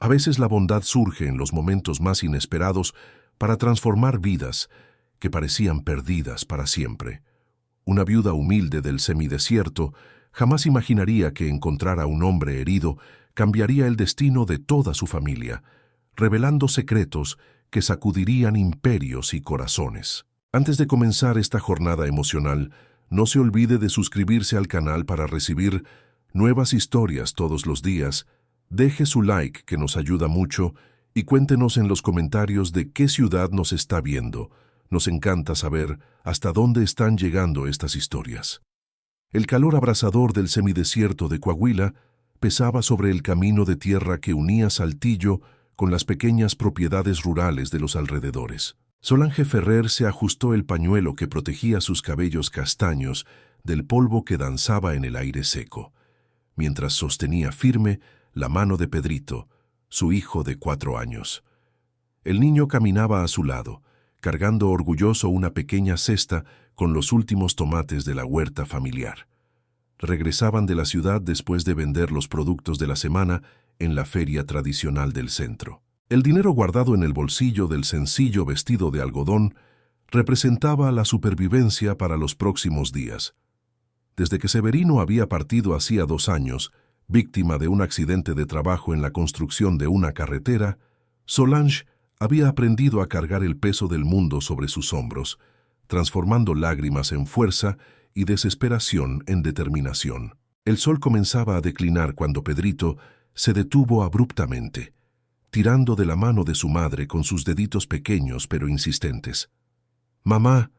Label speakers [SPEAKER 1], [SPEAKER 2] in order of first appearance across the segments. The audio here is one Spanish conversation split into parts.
[SPEAKER 1] A veces la bondad surge en los momentos más inesperados para transformar vidas que parecían perdidas para siempre. Una viuda humilde del semidesierto jamás imaginaría que encontrar a un hombre herido cambiaría el destino de toda su familia, revelando secretos que sacudirían imperios y corazones. Antes de comenzar esta jornada emocional, no se olvide de suscribirse al canal para recibir nuevas historias todos los días. Deje su like, que nos ayuda mucho, y cuéntenos en los comentarios de qué ciudad nos está viendo. Nos encanta saber hasta dónde están llegando estas historias. El calor abrasador del semidesierto de Coahuila pesaba sobre el camino de tierra que unía Saltillo con las pequeñas propiedades rurales de los alrededores. Solange Ferrer se ajustó el pañuelo que protegía sus cabellos castaños del polvo que danzaba en el aire seco, mientras sostenía firme la mano de Pedrito, su hijo de 4 años. El niño caminaba a su lado, cargando orgulloso una pequeña cesta con los últimos tomates de la huerta familiar. Regresaban de la ciudad después de vender los productos de la semana en la feria tradicional del centro. El dinero guardado en el bolsillo del sencillo vestido de algodón representaba la supervivencia para los próximos días. Desde que Severino había partido hacía 2 años, víctima de un accidente de trabajo en la construcción de una carretera, Solange había aprendido a cargar el peso del mundo sobre sus hombros, transformando lágrimas en fuerza y desesperación en determinación. El sol comenzaba a declinar cuando Pedrito se detuvo abruptamente, tirando de la mano de su madre con sus deditos pequeños pero insistentes. «Mamá,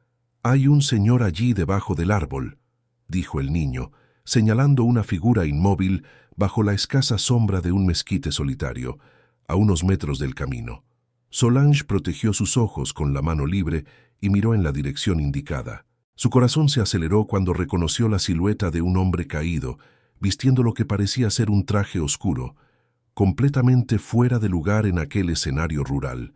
[SPEAKER 1] hay un señor allí debajo del árbol», dijo el niño, señalando una figura inmóvil bajo la escasa sombra de un mezquite solitario, a unos metros del camino. Solange protegió sus ojos con la mano libre y miró en la dirección indicada. Su corazón se aceleró cuando reconoció la silueta de un hombre caído, vistiendo lo que parecía ser un traje oscuro, completamente fuera de lugar en aquel escenario rural.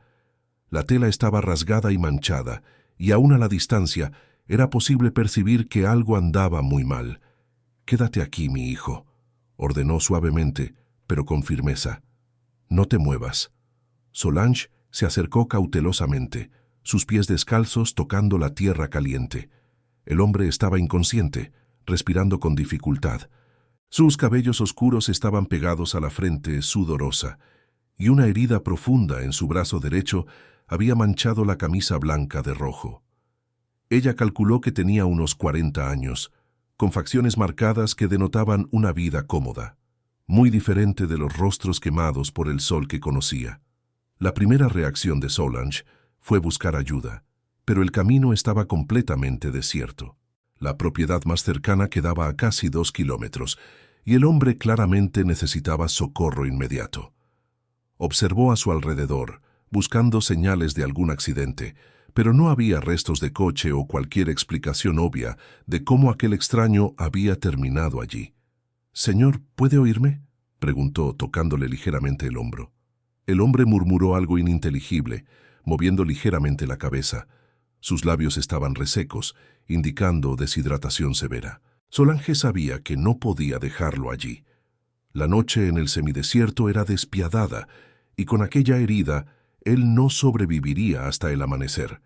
[SPEAKER 1] La tela estaba rasgada y manchada, y aún a la distancia era posible percibir que algo andaba muy mal. «Quédate aquí, mi hijo», ordenó suavemente, pero con firmeza. «No te muevas». Solange se acercó cautelosamente, sus pies descalzos tocando la tierra caliente. El hombre estaba inconsciente, respirando con dificultad. Sus cabellos oscuros estaban pegados a la frente sudorosa, y una herida profunda en su brazo derecho había manchado la camisa blanca de rojo. Ella calculó que tenía unos 40 años, con facciones marcadas que denotaban una vida cómoda, muy diferente de los rostros quemados por el sol que conocía. La primera reacción de Solange fue buscar ayuda, pero el camino estaba completamente desierto. La propiedad más cercana quedaba a casi 2 kilómetros, y el hombre claramente necesitaba socorro inmediato. Observó a su alrededor, buscando señales de algún accidente, pero no había restos de coche o cualquier explicación obvia de cómo aquel extraño había terminado allí. «Señor, ¿puede oírme?», preguntó, tocándole ligeramente el hombro. El hombre murmuró algo ininteligible, moviendo ligeramente la cabeza. Sus labios estaban resecos, indicando deshidratación severa. Solange sabía que no podía dejarlo allí. La noche en el semidesierto era despiadada, y con aquella herida, él no sobreviviría hasta el amanecer.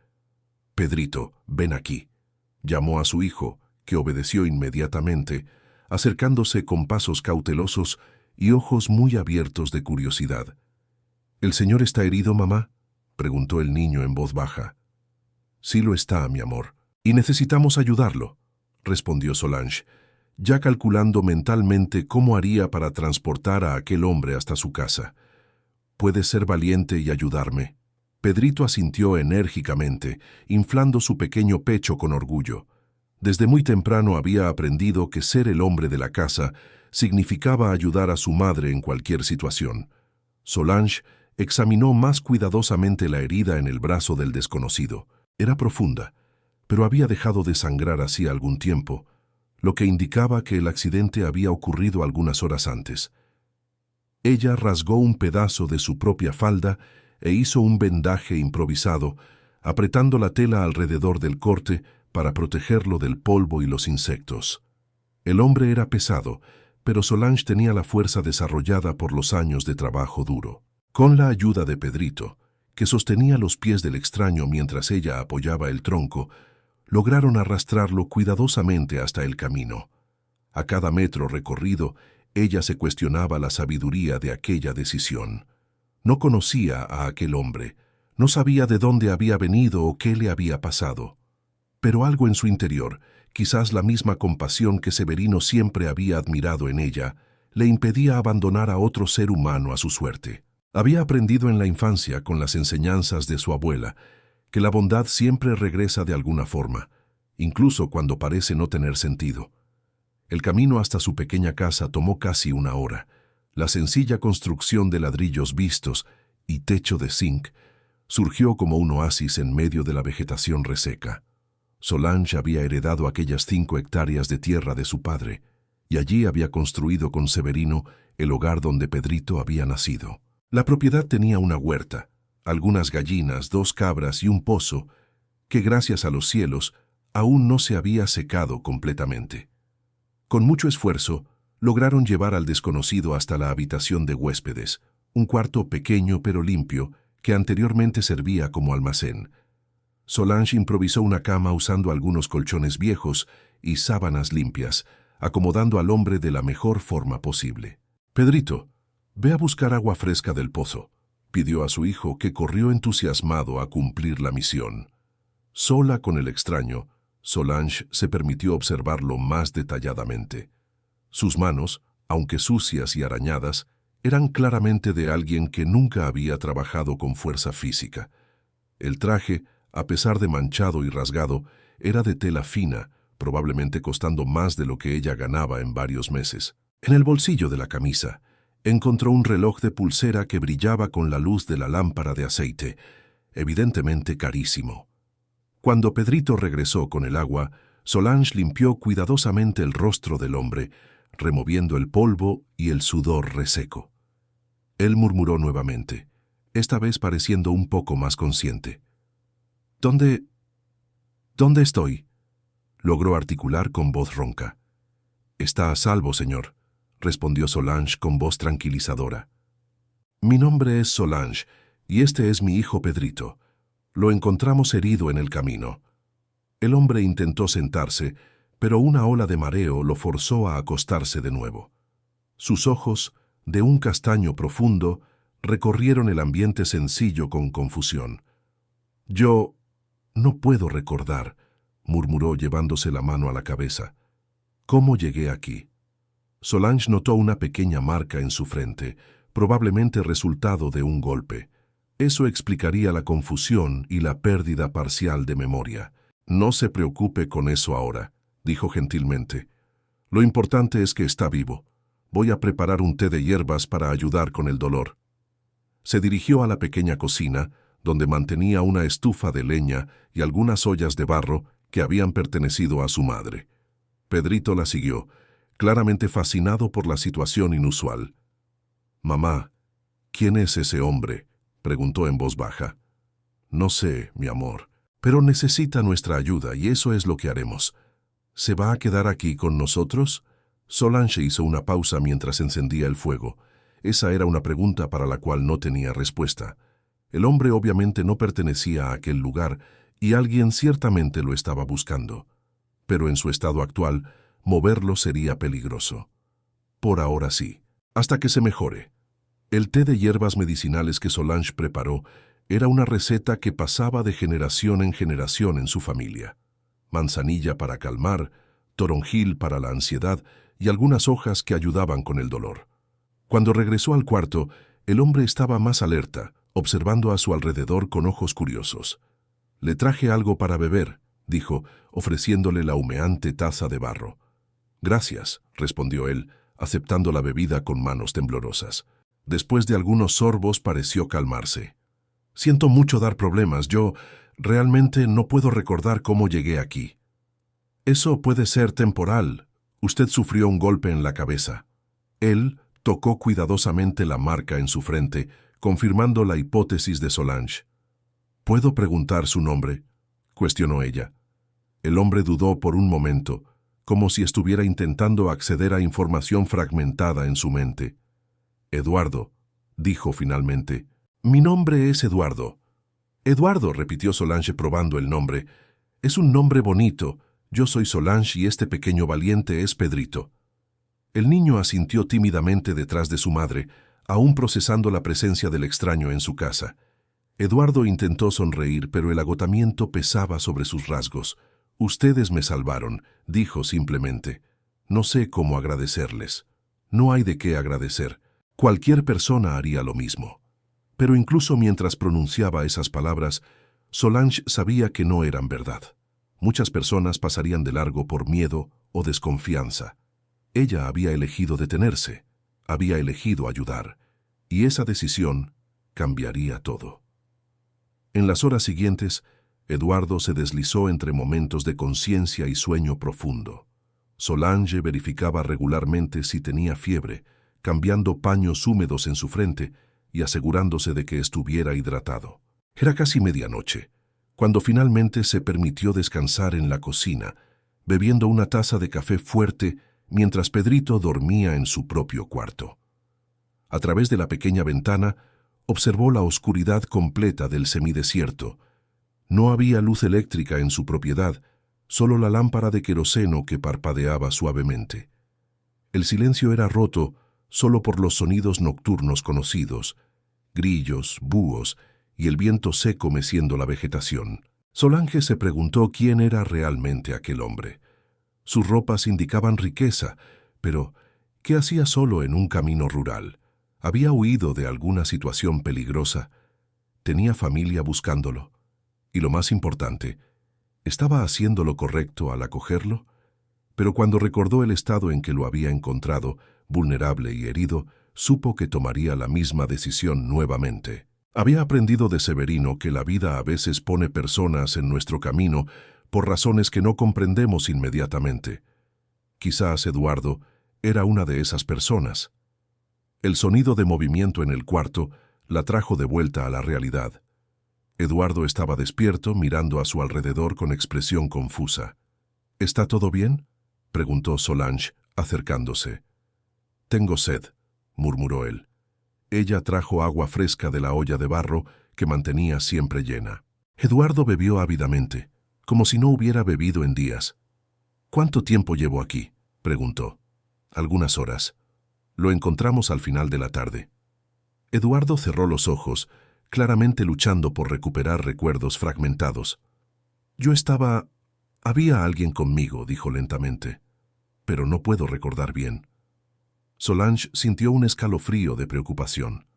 [SPEAKER 1] «Pedrito, ven aquí», llamó a su hijo, que obedeció inmediatamente, acercándose con pasos cautelosos y ojos muy abiertos de curiosidad. «¿El señor está herido, mamá?», preguntó el niño en voz baja. «Sí lo está, mi amor, y necesitamos ayudarlo», respondió Solange, ya calculando mentalmente cómo haría para transportar a aquel hombre hasta su casa. «¿Puedes ser valiente y ayudarme?». Pedrito asintió enérgicamente, inflando su pequeño pecho con orgullo. Desde muy temprano había aprendido que ser el hombre de la casa significaba ayudar a su madre en cualquier situación. Solange examinó más cuidadosamente la herida en el brazo del desconocido. Era profunda, pero había dejado de sangrar hacía algún tiempo, lo que indicaba que el accidente había ocurrido algunas horas antes. Ella rasgó un pedazo de su propia falda e hizo un vendaje improvisado, apretando la tela alrededor del corte para protegerlo del polvo y los insectos. El hombre era pesado, pero Solange tenía la fuerza desarrollada por los años de trabajo duro. Con la ayuda de Pedrito, que sostenía los pies del extraño mientras ella apoyaba el tronco, lograron arrastrarlo cuidadosamente hasta el camino. A cada metro recorrido, ella se cuestionaba la sabiduría de aquella decisión. No conocía a aquel hombre, no sabía de dónde había venido o qué le había pasado. Pero algo en su interior, quizás la misma compasión que Severino siempre había admirado en ella, le impedía abandonar a otro ser humano a su suerte. Había aprendido en la infancia, con las enseñanzas de su abuela, que la bondad siempre regresa de alguna forma, incluso cuando parece no tener sentido. El camino hasta su pequeña casa tomó casi una hora. La sencilla construcción de ladrillos vistos y techo de zinc surgió como un oasis en medio de la vegetación reseca. Solange había heredado aquellas 5 hectáreas de tierra de su padre, y allí había construido con Severino el hogar donde Pedrito había nacido. La propiedad tenía una huerta, algunas gallinas, 2 cabras y un pozo que, gracias a los cielos, aún no se había secado completamente. Con mucho esfuerzo, lograron llevar al desconocido hasta la habitación de huéspedes, un cuarto pequeño pero limpio que anteriormente servía como almacén. Solange improvisó una cama usando algunos colchones viejos y sábanas limpias, acomodando al hombre de la mejor forma posible. «Pedrito, ve a buscar agua fresca del pozo», pidió a su hijo, que corrió entusiasmado a cumplir la misión. Sola con el extraño, Solange se permitió observarlo más detalladamente. Sus manos, aunque sucias y arañadas, eran claramente de alguien que nunca había trabajado con fuerza física. El traje, a pesar de manchado y rasgado, era de tela fina, probablemente costando más de lo que ella ganaba en varios meses. En el bolsillo de la camisa, encontró un reloj de pulsera que brillaba con la luz de la lámpara de aceite, evidentemente carísimo. Cuando Pedrito regresó con el agua, Solange limpió cuidadosamente el rostro del hombre, removiendo el polvo y el sudor reseco. Él murmuró nuevamente, esta vez pareciendo un poco más consciente. «¿Dónde estoy?», logró articular con voz ronca. «Está a salvo, señor», respondió Solange con voz tranquilizadora. «Mi nombre es Solange, y este es mi hijo Pedrito. Lo encontramos herido en el camino». El hombre intentó sentarse, pero una ola de mareo lo forzó a acostarse de nuevo. Sus ojos, de un castaño profundo, recorrieron el ambiente sencillo con confusión. «Yo no puedo recordar», murmuró llevándose la mano a la cabeza. «¿Cómo llegué aquí?». Solange notó una pequeña marca en su frente, probablemente resultado de un golpe. Eso explicaría la confusión y la pérdida parcial de memoria. «No se preocupe con eso ahora», dijo gentilmente. «Lo importante es que está vivo. Voy a preparar un té de hierbas para ayudar con el dolor». Se dirigió a la pequeña cocina, donde mantenía una estufa de leña y algunas ollas de barro que habían pertenecido a su madre. Pedrito la siguió, claramente fascinado por la situación inusual. «Mamá, ¿quién es ese hombre?», preguntó en voz baja. «No sé, mi amor, pero necesita nuestra ayuda y eso es lo que haremos». «¿Se va a quedar aquí con nosotros?». Solange hizo una pausa mientras encendía el fuego. Esa era una pregunta para la cual no tenía respuesta. El hombre obviamente no pertenecía a aquel lugar y alguien ciertamente lo estaba buscando. Pero en su estado actual, moverlo sería peligroso. Por ahora sí, hasta que se mejore. El té de hierbas medicinales que Solange preparó era una receta que pasaba de generación en generación en su familia. Manzanilla para calmar, toronjil para la ansiedad y algunas hojas que ayudaban con el dolor. Cuando regresó al cuarto, el hombre estaba más alerta, observando a su alrededor con ojos curiosos. «Le traje algo para beber», dijo, ofreciéndole la humeante taza de barro. «Gracias», respondió él, aceptando la bebida con manos temblorosas. Después de algunos sorbos pareció calmarse. «Siento mucho dar problemas. Yo realmente no puedo recordar cómo llegué aquí». «Eso puede ser temporal. Usted sufrió un golpe en la cabeza». Él tocó cuidadosamente la marca en su frente, confirmando la hipótesis de Solange. «¿Puedo preguntar su nombre?», cuestionó ella. El hombre dudó por un momento, como si estuviera intentando acceder a información fragmentada en su mente. «Eduardo», dijo finalmente. Mi nombre es Eduardo. Eduardo, repitió Solange probando el nombre. Es un nombre bonito. Yo soy Solange y este pequeño valiente es Pedrito. El niño asintió tímidamente detrás de su madre, aún procesando la presencia del extraño en su casa. Eduardo intentó sonreír, pero el agotamiento pesaba sobre sus rasgos. Ustedes me salvaron, dijo simplemente. No sé cómo agradecerles. No hay de qué agradecer. Cualquier persona haría lo mismo. Pero incluso mientras pronunciaba esas palabras, Solange sabía que no eran verdad. Muchas personas pasarían de largo por miedo o desconfianza. Ella había elegido detenerse, había elegido ayudar, y esa decisión cambiaría todo. En las horas siguientes, Eduardo se deslizó entre momentos de conciencia y sueño profundo. Solange verificaba regularmente si tenía fiebre, cambiando paños húmedos en su frente y asegurándose de que estuviera hidratado. Era casi medianoche, cuando finalmente se permitió descansar en la cocina, bebiendo una taza de café fuerte mientras Pedrito dormía en su propio cuarto. A través de la pequeña ventana, observó la oscuridad completa del semidesierto. No había luz eléctrica en su propiedad, solo la lámpara de queroseno que parpadeaba suavemente. El silencio era roto solo por los sonidos nocturnos conocidos, grillos, búhos y el viento seco meciendo la vegetación. Solange se preguntó quién era realmente aquel hombre. Sus ropas indicaban riqueza, pero ¿qué hacía solo en un camino rural? ¿Había huido de alguna situación peligrosa? ¿Tenía familia buscándolo? Y lo más importante, ¿estaba haciendo lo correcto al acogerlo? Pero cuando recordó el estado en que lo había encontrado, vulnerable y herido, supo que tomaría la misma decisión nuevamente. Había aprendido de Severino que la vida a veces pone personas en nuestro camino por razones que no comprendemos inmediatamente. Quizás Eduardo era una de esas personas. El sonido de movimiento en el cuarto la trajo de vuelta a la realidad. Eduardo estaba despierto, mirando a su alrededor con expresión confusa. ¿Está todo bien?, preguntó Solange, acercándose. Tengo sed, murmuró él. Ella trajo agua fresca de la olla de barro que mantenía siempre llena. Eduardo bebió ávidamente, como si no hubiera bebido en días. ¿Cuánto tiempo llevo aquí?, preguntó. Algunas horas. Lo encontramos al final de la tarde. Eduardo cerró los ojos, claramente luchando por recuperar recuerdos fragmentados. Había alguien conmigo, dijo lentamente, pero no puedo recordar bien. Solange sintió un escalofrío de preocupación.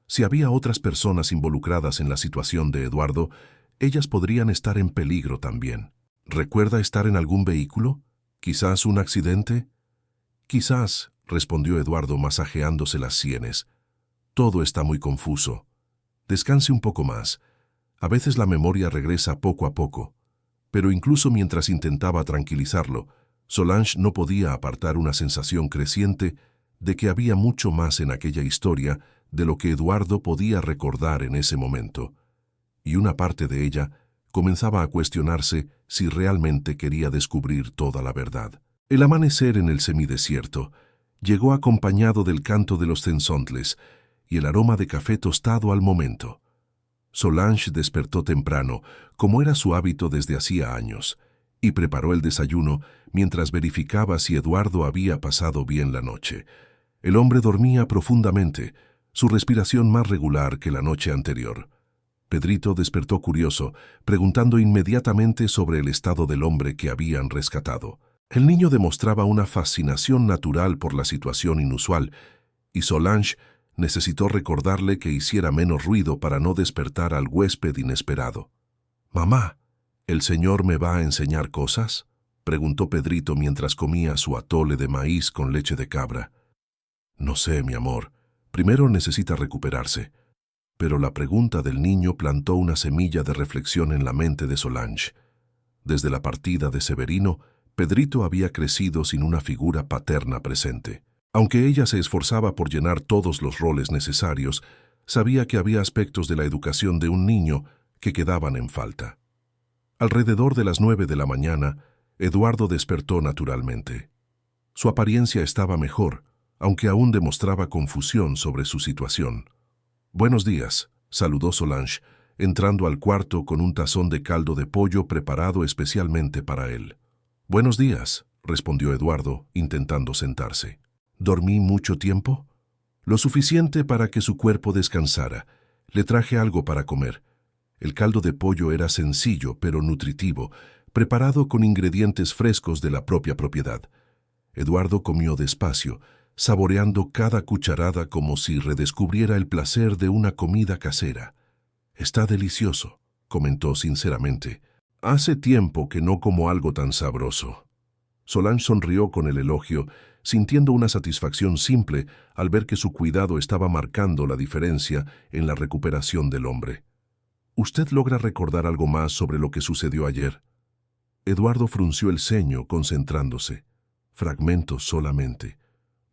[SPEAKER 1] Si había otras personas involucradas en la situación de Eduardo, ellas podrían estar en peligro también. ¿Recuerda estar en algún vehículo? ¿Quizás un accidente? Quizás, respondió Eduardo masajeándose las sienes. Todo está muy confuso. Descanse un poco más. A veces la memoria regresa poco a poco. Pero incluso mientras intentaba tranquilizarlo, Solange no podía apartar una sensación creciente de que había mucho más en aquella historia de lo que Eduardo podía recordar en ese momento. Y una parte de ella comenzaba a cuestionarse si realmente quería descubrir toda la verdad. El amanecer en el semidesierto llegó acompañado del canto de los cenzontles y el aroma de café tostado al momento. Solange despertó temprano, como era su hábito desde hacía años, y preparó el desayuno mientras verificaba si Eduardo había pasado bien la noche. El hombre dormía profundamente, su respiración más regular que la noche anterior. Pedrito despertó curioso, preguntando inmediatamente sobre el estado del hombre que habían rescatado. El niño demostraba una fascinación natural por la situación inusual, y Solange necesitó recordarle que hiciera menos ruido para no despertar al huésped inesperado. «Mamá, ¿el señor me va a enseñar cosas?», preguntó Pedrito mientras comía su atole de maíz con leche de cabra. «No sé, mi amor. Primero necesita recuperarse». Pero la pregunta del niño plantó una semilla de reflexión en la mente de Solange. Desde la partida de Severino, Pedrito había crecido sin una figura paterna presente. Aunque ella se esforzaba por llenar todos los roles necesarios, sabía que había aspectos de la educación de un niño que quedaban en falta. Alrededor de las 9 de la mañana, Eduardo despertó naturalmente. Su apariencia estaba mejor, aunque aún demostraba confusión sobre su situación. «Buenos días», saludó Solange, entrando al cuarto con un tazón de caldo de pollo preparado especialmente para él. «Buenos días», respondió Eduardo, intentando sentarse. «¿Dormí mucho tiempo?» «Lo suficiente para que su cuerpo descansara. Le traje algo para comer». El caldo de pollo era sencillo pero nutritivo, preparado con ingredientes frescos de la propia propiedad. Eduardo comió despacio, saboreando cada cucharada como si redescubriera el placer de una comida casera. «Está delicioso», comentó sinceramente. «Hace tiempo que no como algo tan sabroso». Solange sonrió con el elogio, sintiendo una satisfacción simple al ver que su cuidado estaba marcando la diferencia en la recuperación del hombre. «¿Usted logra recordar algo más sobre lo que sucedió ayer?» Eduardo frunció el ceño, concentrándose. «Fragmentos solamente.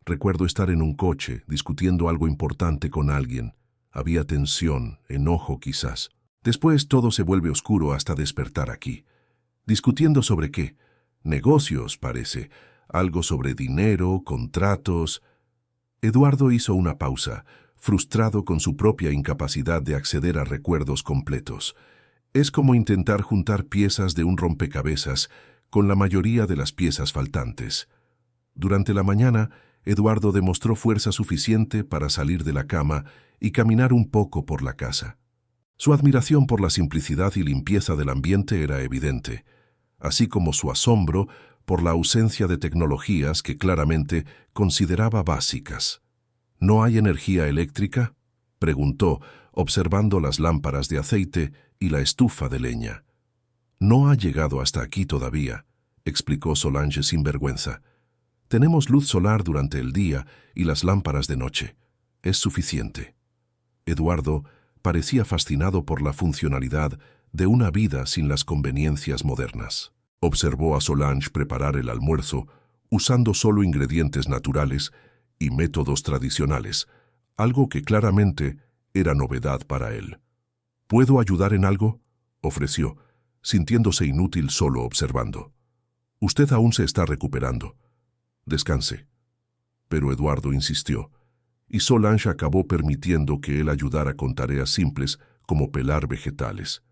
[SPEAKER 1] Recuerdo estar en un coche, discutiendo algo importante con alguien. Había tensión, enojo quizás. Después todo se vuelve oscuro hasta despertar aquí. ¿Discutiendo sobre qué? Negocios, parece. Algo sobre dinero, contratos». Eduardo hizo una pausa, frustrado con su propia incapacidad de acceder a recuerdos completos. Es como intentar juntar piezas de un rompecabezas con la mayoría de las piezas faltantes. Durante la mañana, Eduardo demostró fuerza suficiente para salir de la cama y caminar un poco por la casa. Su admiración por la simplicidad y limpieza del ambiente era evidente, así como su asombro por la ausencia de tecnologías que claramente consideraba básicas. «¿No hay energía eléctrica?», preguntó, observando las lámparas de aceite y la estufa de leña. «No ha llegado hasta aquí todavía», explicó Solange sin vergüenza. «Tenemos luz solar durante el día y las lámparas de noche. Es suficiente». Eduardo parecía fascinado por la funcionalidad de una vida sin las conveniencias modernas. Observó a Solange preparar el almuerzo usando solo ingredientes naturales y métodos tradicionales, algo que claramente era novedad para él. «¿Puedo ayudar en algo?», ofreció, sintiéndose inútil solo observando. «Usted aún se está recuperando. Descanse». Pero Eduardo insistió, y Solange acabó permitiendo que él ayudara con tareas simples como pelar vegetales.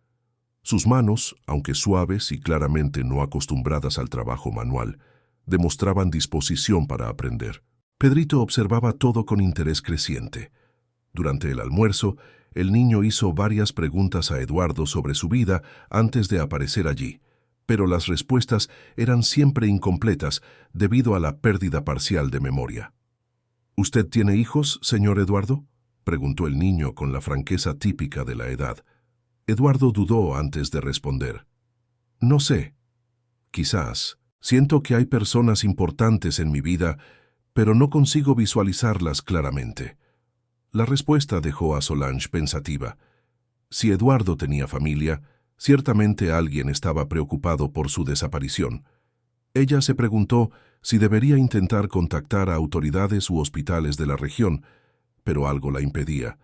[SPEAKER 1] Sus manos, aunque suaves y claramente no acostumbradas al trabajo manual, demostraban disposición para aprender. Pedrito observaba todo con interés creciente. Durante el almuerzo, el niño hizo varias preguntas a Eduardo sobre su vida antes de aparecer allí, pero las respuestas eran siempre incompletas debido a la pérdida parcial de memoria. «¿Usted tiene hijos, señor Eduardo?», preguntó el niño con la franqueza típica de la edad. Eduardo dudó antes de responder. «No sé. Quizás. Siento que hay personas importantes en mi vida, pero no consigo visualizarlas claramente». La respuesta dejó a Solange pensativa. Si Eduardo tenía familia, ciertamente alguien estaba preocupado por su desaparición. Ella se preguntó si debería intentar contactar a autoridades u hospitales de la región, pero algo la impedía.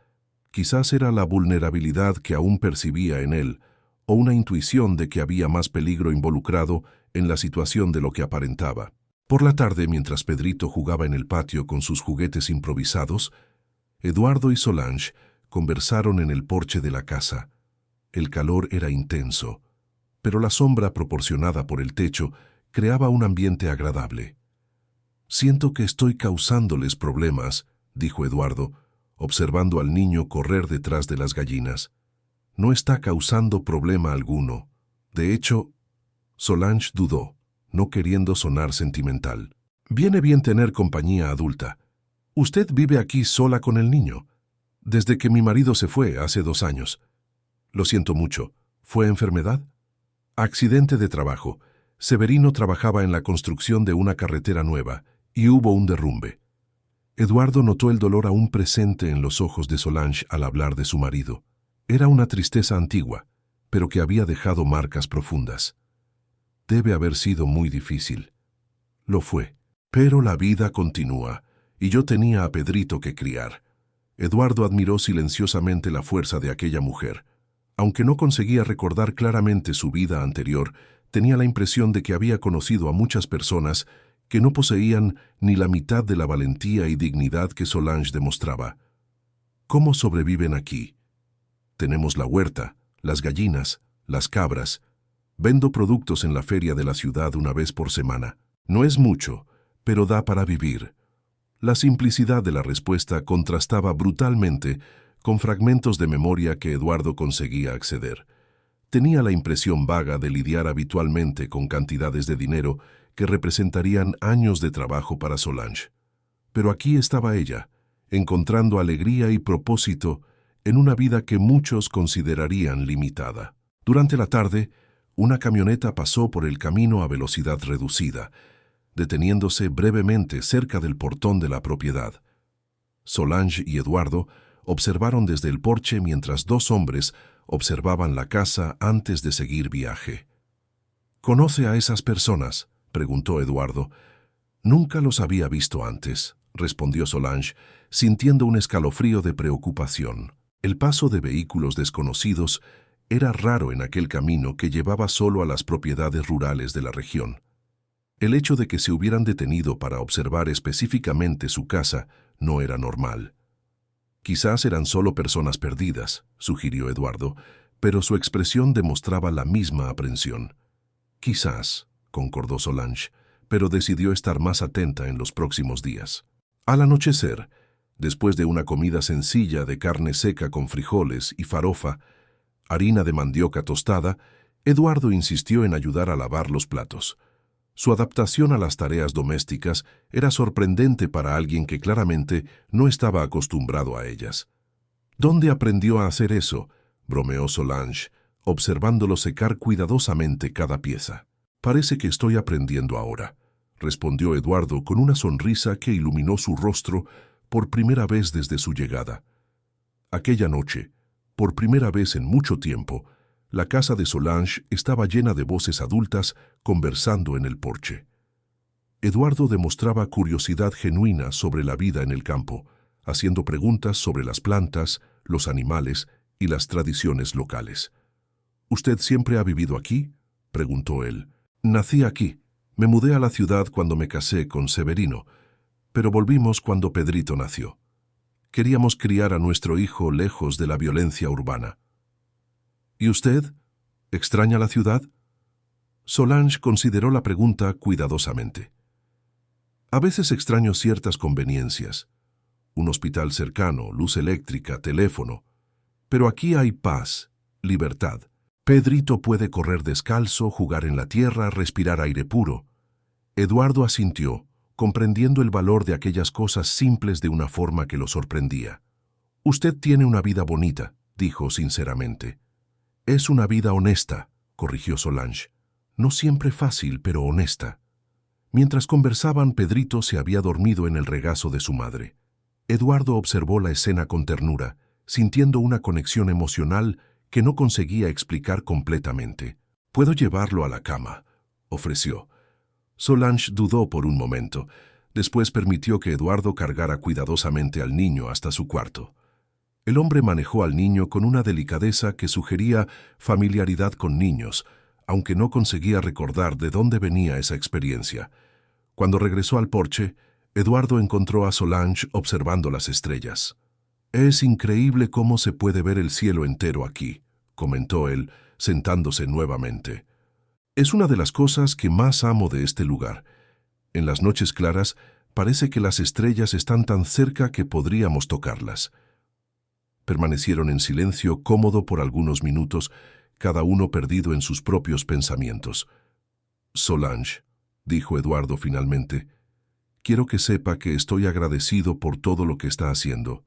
[SPEAKER 1] Quizás era la vulnerabilidad que aún percibía en él, o una intuición de que había más peligro involucrado en la situación de lo que aparentaba. Por la tarde, mientras Pedrito jugaba en el patio con sus juguetes improvisados, Eduardo y Solange conversaron en el porche de la casa. El calor era intenso, pero la sombra proporcionada por el techo creaba un ambiente agradable. «Siento que estoy causándoles problemas», dijo Eduardo, observando al niño correr detrás de las gallinas. «No está causando problema alguno. De hecho…» Solange dudó, no queriendo sonar sentimental. «Viene bien tener compañía adulta. Usted vive aquí sola con el niño. Desde que mi marido se fue hace 2 años. Lo siento mucho. ¿Fue enfermedad?». «Accidente de trabajo. Severino trabajaba en la construcción de una carretera nueva y hubo un derrumbe». Eduardo notó el dolor aún presente en los ojos de Solange al hablar de su marido. Era una tristeza antigua, pero que había dejado marcas profundas. Debe haber sido muy difícil. Lo fue. Pero la vida continúa, y yo tenía a Pedrito que criar. Eduardo admiró silenciosamente la fuerza de aquella mujer. Aunque no conseguía recordar claramente su vida anterior, tenía la impresión de que había conocido a muchas personas que no poseían ni la mitad de la valentía y dignidad que Solange demostraba. ¿Cómo sobreviven aquí? Tenemos la huerta, las gallinas, las cabras. Vendo productos en la feria de la ciudad una vez por semana. No es mucho, pero da para vivir. La simplicidad de la respuesta contrastaba brutalmente con fragmentos de memoria que Eduardo conseguía acceder. Tenía la impresión vaga de lidiar habitualmente con cantidades de dinero que representarían años de trabajo para Solange. Pero aquí estaba ella, encontrando alegría y propósito en una vida que muchos considerarían limitada. Durante la tarde, una camioneta pasó por el camino a velocidad reducida, deteniéndose brevemente cerca del portón de la propiedad. Solange y Eduardo observaron desde el porche mientras dos hombres observaban la casa antes de seguir viaje. «¿Conoce a esas personas?», preguntó Eduardo. «Nunca los había visto antes», respondió Solange, sintiendo un escalofrío de preocupación. El paso de vehículos desconocidos era raro en aquel camino que llevaba solo a las propiedades rurales de la región. El hecho de que se hubieran detenido para observar específicamente su casa no era normal. «Quizás eran solo personas perdidas», sugirió Eduardo, pero su expresión demostraba la misma aprensión. «Quizás», concordó Solange, pero decidió estar más atenta en los próximos días. Al anochecer, después de una comida sencilla de carne seca con frijoles y farofa, harina de mandioca tostada, Eduardo insistió en ayudar a lavar los platos. Su adaptación a las tareas domésticas era sorprendente para alguien que claramente no estaba acostumbrado a ellas. «¿Dónde aprendió a hacer eso?», bromeó Solange, observándolo secar cuidadosamente cada pieza. «Parece que estoy aprendiendo ahora», respondió Eduardo con una sonrisa que iluminó su rostro por primera vez desde su llegada. Aquella noche, por primera vez en mucho tiempo, la casa de Solange estaba llena de voces adultas conversando en el porche. Eduardo demostraba curiosidad genuina sobre la vida en el campo, haciendo preguntas sobre las plantas, los animales y las tradiciones locales. «¿Usted siempre ha vivido aquí?», preguntó él. «Nací aquí. Me mudé a la ciudad cuando me casé con Severino, pero volvimos cuando Pedrito nació. Queríamos criar a nuestro hijo lejos de la violencia urbana». «¿Y usted? ¿Extraña la ciudad?». Solange consideró la pregunta cuidadosamente. «A veces extraño ciertas conveniencias. Un hospital cercano, luz eléctrica, teléfono. Pero aquí hay paz, libertad. Pedrito puede correr descalzo, jugar en la tierra, respirar aire puro». Eduardo asintió, comprendiendo el valor de aquellas cosas simples de una forma que lo sorprendía. «Usted tiene una vida bonita», dijo sinceramente. «Es una vida honesta», corrigió Solange. «No siempre fácil, pero honesta». Mientras conversaban, Pedrito se había dormido en el regazo de su madre. Eduardo observó la escena con ternura, sintiendo una conexión emocional que no conseguía explicar completamente. «¿Puedo llevarlo a la cama?», ofreció. Solange dudó por un momento. Después permitió que Eduardo cargara cuidadosamente al niño hasta su cuarto. El hombre manejó al niño con una delicadeza que sugería familiaridad con niños, aunque no conseguía recordar de dónde venía esa experiencia. Cuando regresó al porche, Eduardo encontró a Solange observando las estrellas. «Es increíble cómo se puede ver el cielo entero aquí», comentó él, sentándose nuevamente. «Es una de las cosas que más amo de este lugar. En las noches claras parece que las estrellas están tan cerca que podríamos tocarlas». Permanecieron en silencio cómodo por algunos minutos, cada uno perdido en sus propios pensamientos. «Solange», dijo Eduardo finalmente, «quiero que sepa que estoy agradecido por todo lo que está haciendo.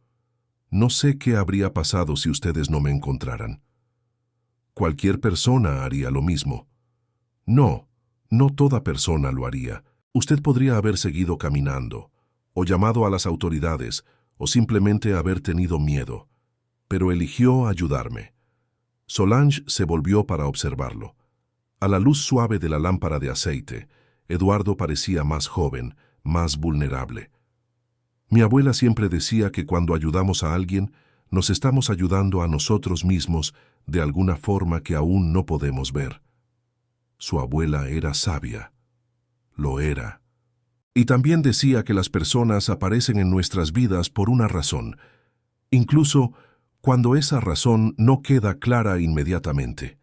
[SPEAKER 1] No sé qué habría pasado si ustedes no me encontraran. Cualquier persona haría lo mismo». «No, no toda persona lo haría. Usted podría haber seguido caminando, o llamado a las autoridades, o simplemente haber tenido miedo. Pero eligió ayudarme». Solange se volvió para observarlo. A la luz suave de la lámpara de aceite, Eduardo parecía más joven, más vulnerable. «Mi abuela siempre decía que cuando ayudamos a alguien, nos estamos ayudando a nosotros mismos de alguna forma que aún no podemos ver». Su abuela era sabia. Lo era. Y también decía que las personas aparecen en nuestras vidas por una razón, incluso cuando esa razón no queda clara inmediatamente.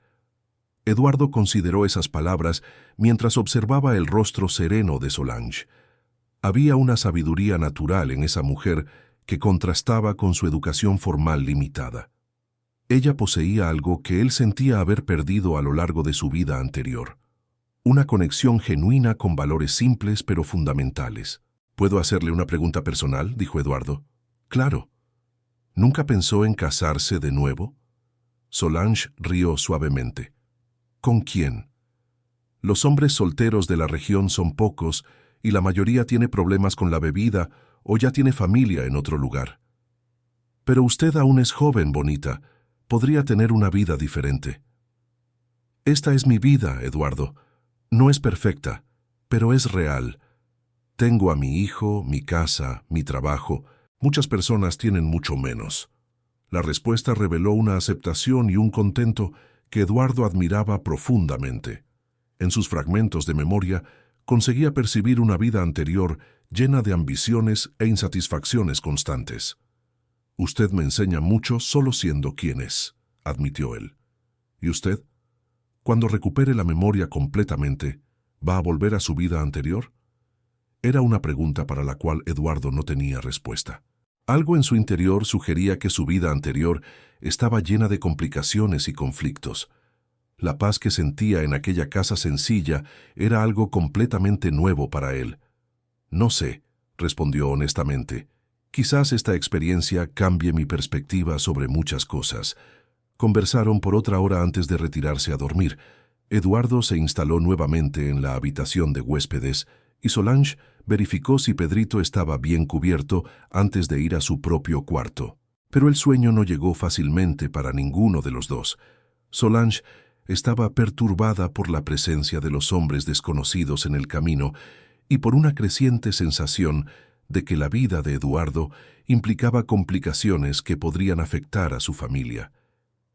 [SPEAKER 1] Eduardo consideró esas palabras mientras observaba el rostro sereno de Solange. Había una sabiduría natural en esa mujer que contrastaba con su educación formal limitada. Ella poseía algo que él sentía haber perdido a lo largo de su vida anterior. Una conexión genuina con valores simples pero fundamentales. ¿Puedo hacerle una pregunta personal?, dijo Eduardo. Claro. ¿Nunca pensó en casarse de nuevo? Solange rió suavemente. ¿Con quién? Los hombres solteros de la región son pocos y la mayoría tiene problemas con la bebida o ya tiene familia en otro lugar. Pero usted aún es joven, bonita. Podría tener una vida diferente. Esta es mi vida, Eduardo. No es perfecta, pero es real. Tengo a mi hijo, mi casa, mi trabajo. Muchas personas tienen mucho menos. La respuesta reveló una aceptación y un contento que Eduardo admiraba profundamente. En sus fragmentos de memoria, conseguía percibir una vida anterior llena de ambiciones e insatisfacciones constantes. «Usted me enseña mucho solo siendo quien es», admitió él. «¿Y usted? Cuando recupere la memoria completamente, ¿va a volver a su vida anterior?». Era una pregunta para la cual Eduardo no tenía respuesta. Algo en su interior sugería que su vida anterior estaba llena de complicaciones y conflictos. La paz que sentía en aquella casa sencilla era algo completamente nuevo para él. «No sé», respondió honestamente. «Quizás esta experiencia cambie mi perspectiva sobre muchas cosas». Conversaron por otra hora antes de retirarse a dormir. Eduardo se instaló nuevamente en la habitación de huéspedes y Solange verificó si Pedrito estaba bien cubierto antes de ir a su propio cuarto. Pero el sueño no llegó fácilmente para ninguno de los dos. Solange estaba perturbada por la presencia de los hombres desconocidos en el camino y por una creciente sensación de que la vida de Eduardo implicaba complicaciones que podrían afectar a su familia.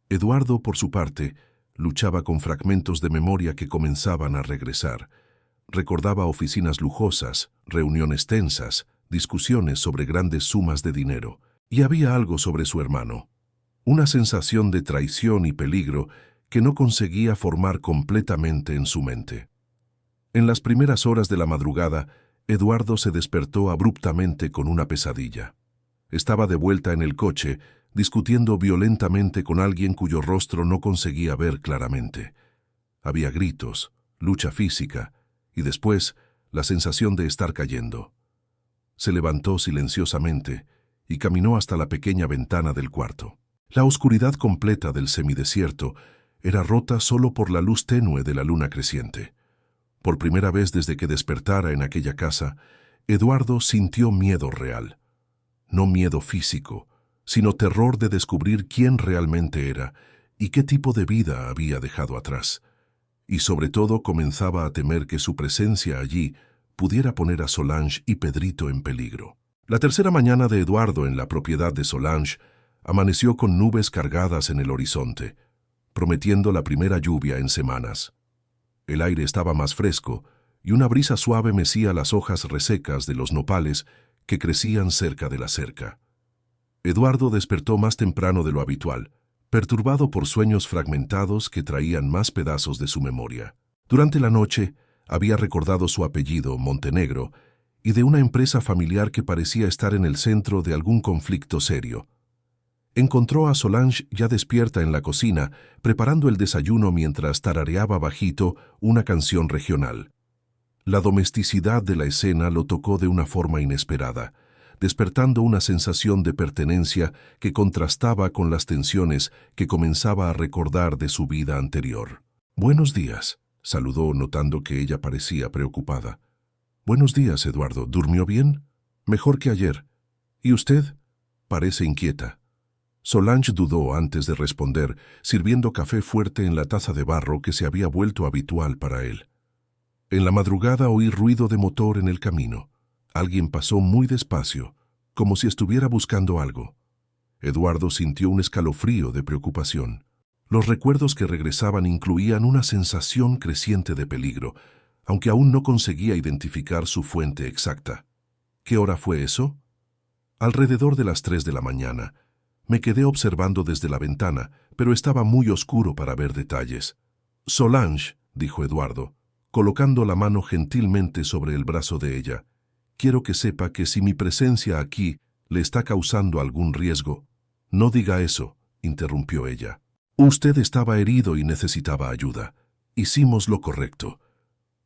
[SPEAKER 1] Eduardo, por su parte, luchaba con fragmentos de memoria que comenzaban a regresar. Recordaba oficinas lujosas, reuniones tensas, discusiones sobre grandes sumas de dinero. Y había algo sobre su hermano. Una sensación de traición y peligro que no conseguía formar completamente en su mente. En las primeras horas de la madrugada, Eduardo se despertó abruptamente con una pesadilla. Estaba de vuelta en el coche, discutiendo violentamente con alguien cuyo rostro no conseguía ver claramente. Había gritos, lucha física, y después la sensación de estar cayendo. Se levantó silenciosamente y caminó hasta la pequeña ventana del cuarto. La oscuridad completa del semidesierto era rota solo por la luz tenue de la luna creciente. Por primera vez desde que despertara en aquella casa, Eduardo sintió miedo real. No miedo físico, sino terror de descubrir quién realmente era y qué tipo de vida había dejado atrás. Y sobre todo comenzaba a temer que su presencia allí pudiera poner a Solange y Pedrito en peligro. La tercera mañana de Eduardo en la propiedad de Solange amaneció con nubes cargadas en el horizonte, prometiendo la primera lluvia en semanas. El aire estaba más fresco y una brisa suave mecía las hojas resecas de los nopales que crecían cerca de la cerca. Eduardo despertó más temprano de lo habitual, perturbado por sueños fragmentados que traían más pedazos de su memoria. Durante la noche había recordado su apellido, Montenegro, y de una empresa familiar que parecía estar en el centro de algún conflicto serio. Encontró a Solange ya despierta en la cocina, preparando el desayuno mientras tarareaba bajito una canción regional. La domesticidad de la escena lo tocó de una forma inesperada, despertando una sensación de pertenencia que contrastaba con las tensiones que comenzaba a recordar de su vida anterior. «Buenos días», saludó notando que ella parecía preocupada. «Buenos días, Eduardo. ¿Durmió bien?» «Mejor que ayer. ¿Y usted?» «Parece inquieta». Solange dudó antes de responder, sirviendo café fuerte en la taza de barro que se había vuelto habitual para él. En la madrugada oí ruido de motor en el camino. Alguien pasó muy despacio, como si estuviera buscando algo. Eduardo sintió un escalofrío de preocupación. Los recuerdos que regresaban incluían una sensación creciente de peligro, aunque aún no conseguía identificar su fuente exacta. ¿Qué hora fue eso? Alrededor de las 3 de la mañana. Me quedé observando desde la ventana, pero estaba muy oscuro para ver detalles. Solange, dijo Eduardo, colocando la mano gentilmente sobre el brazo de ella, quiero que sepa que si mi presencia aquí le está causando algún riesgo. No diga eso, interrumpió ella. Usted estaba herido y necesitaba ayuda. Hicimos lo correcto.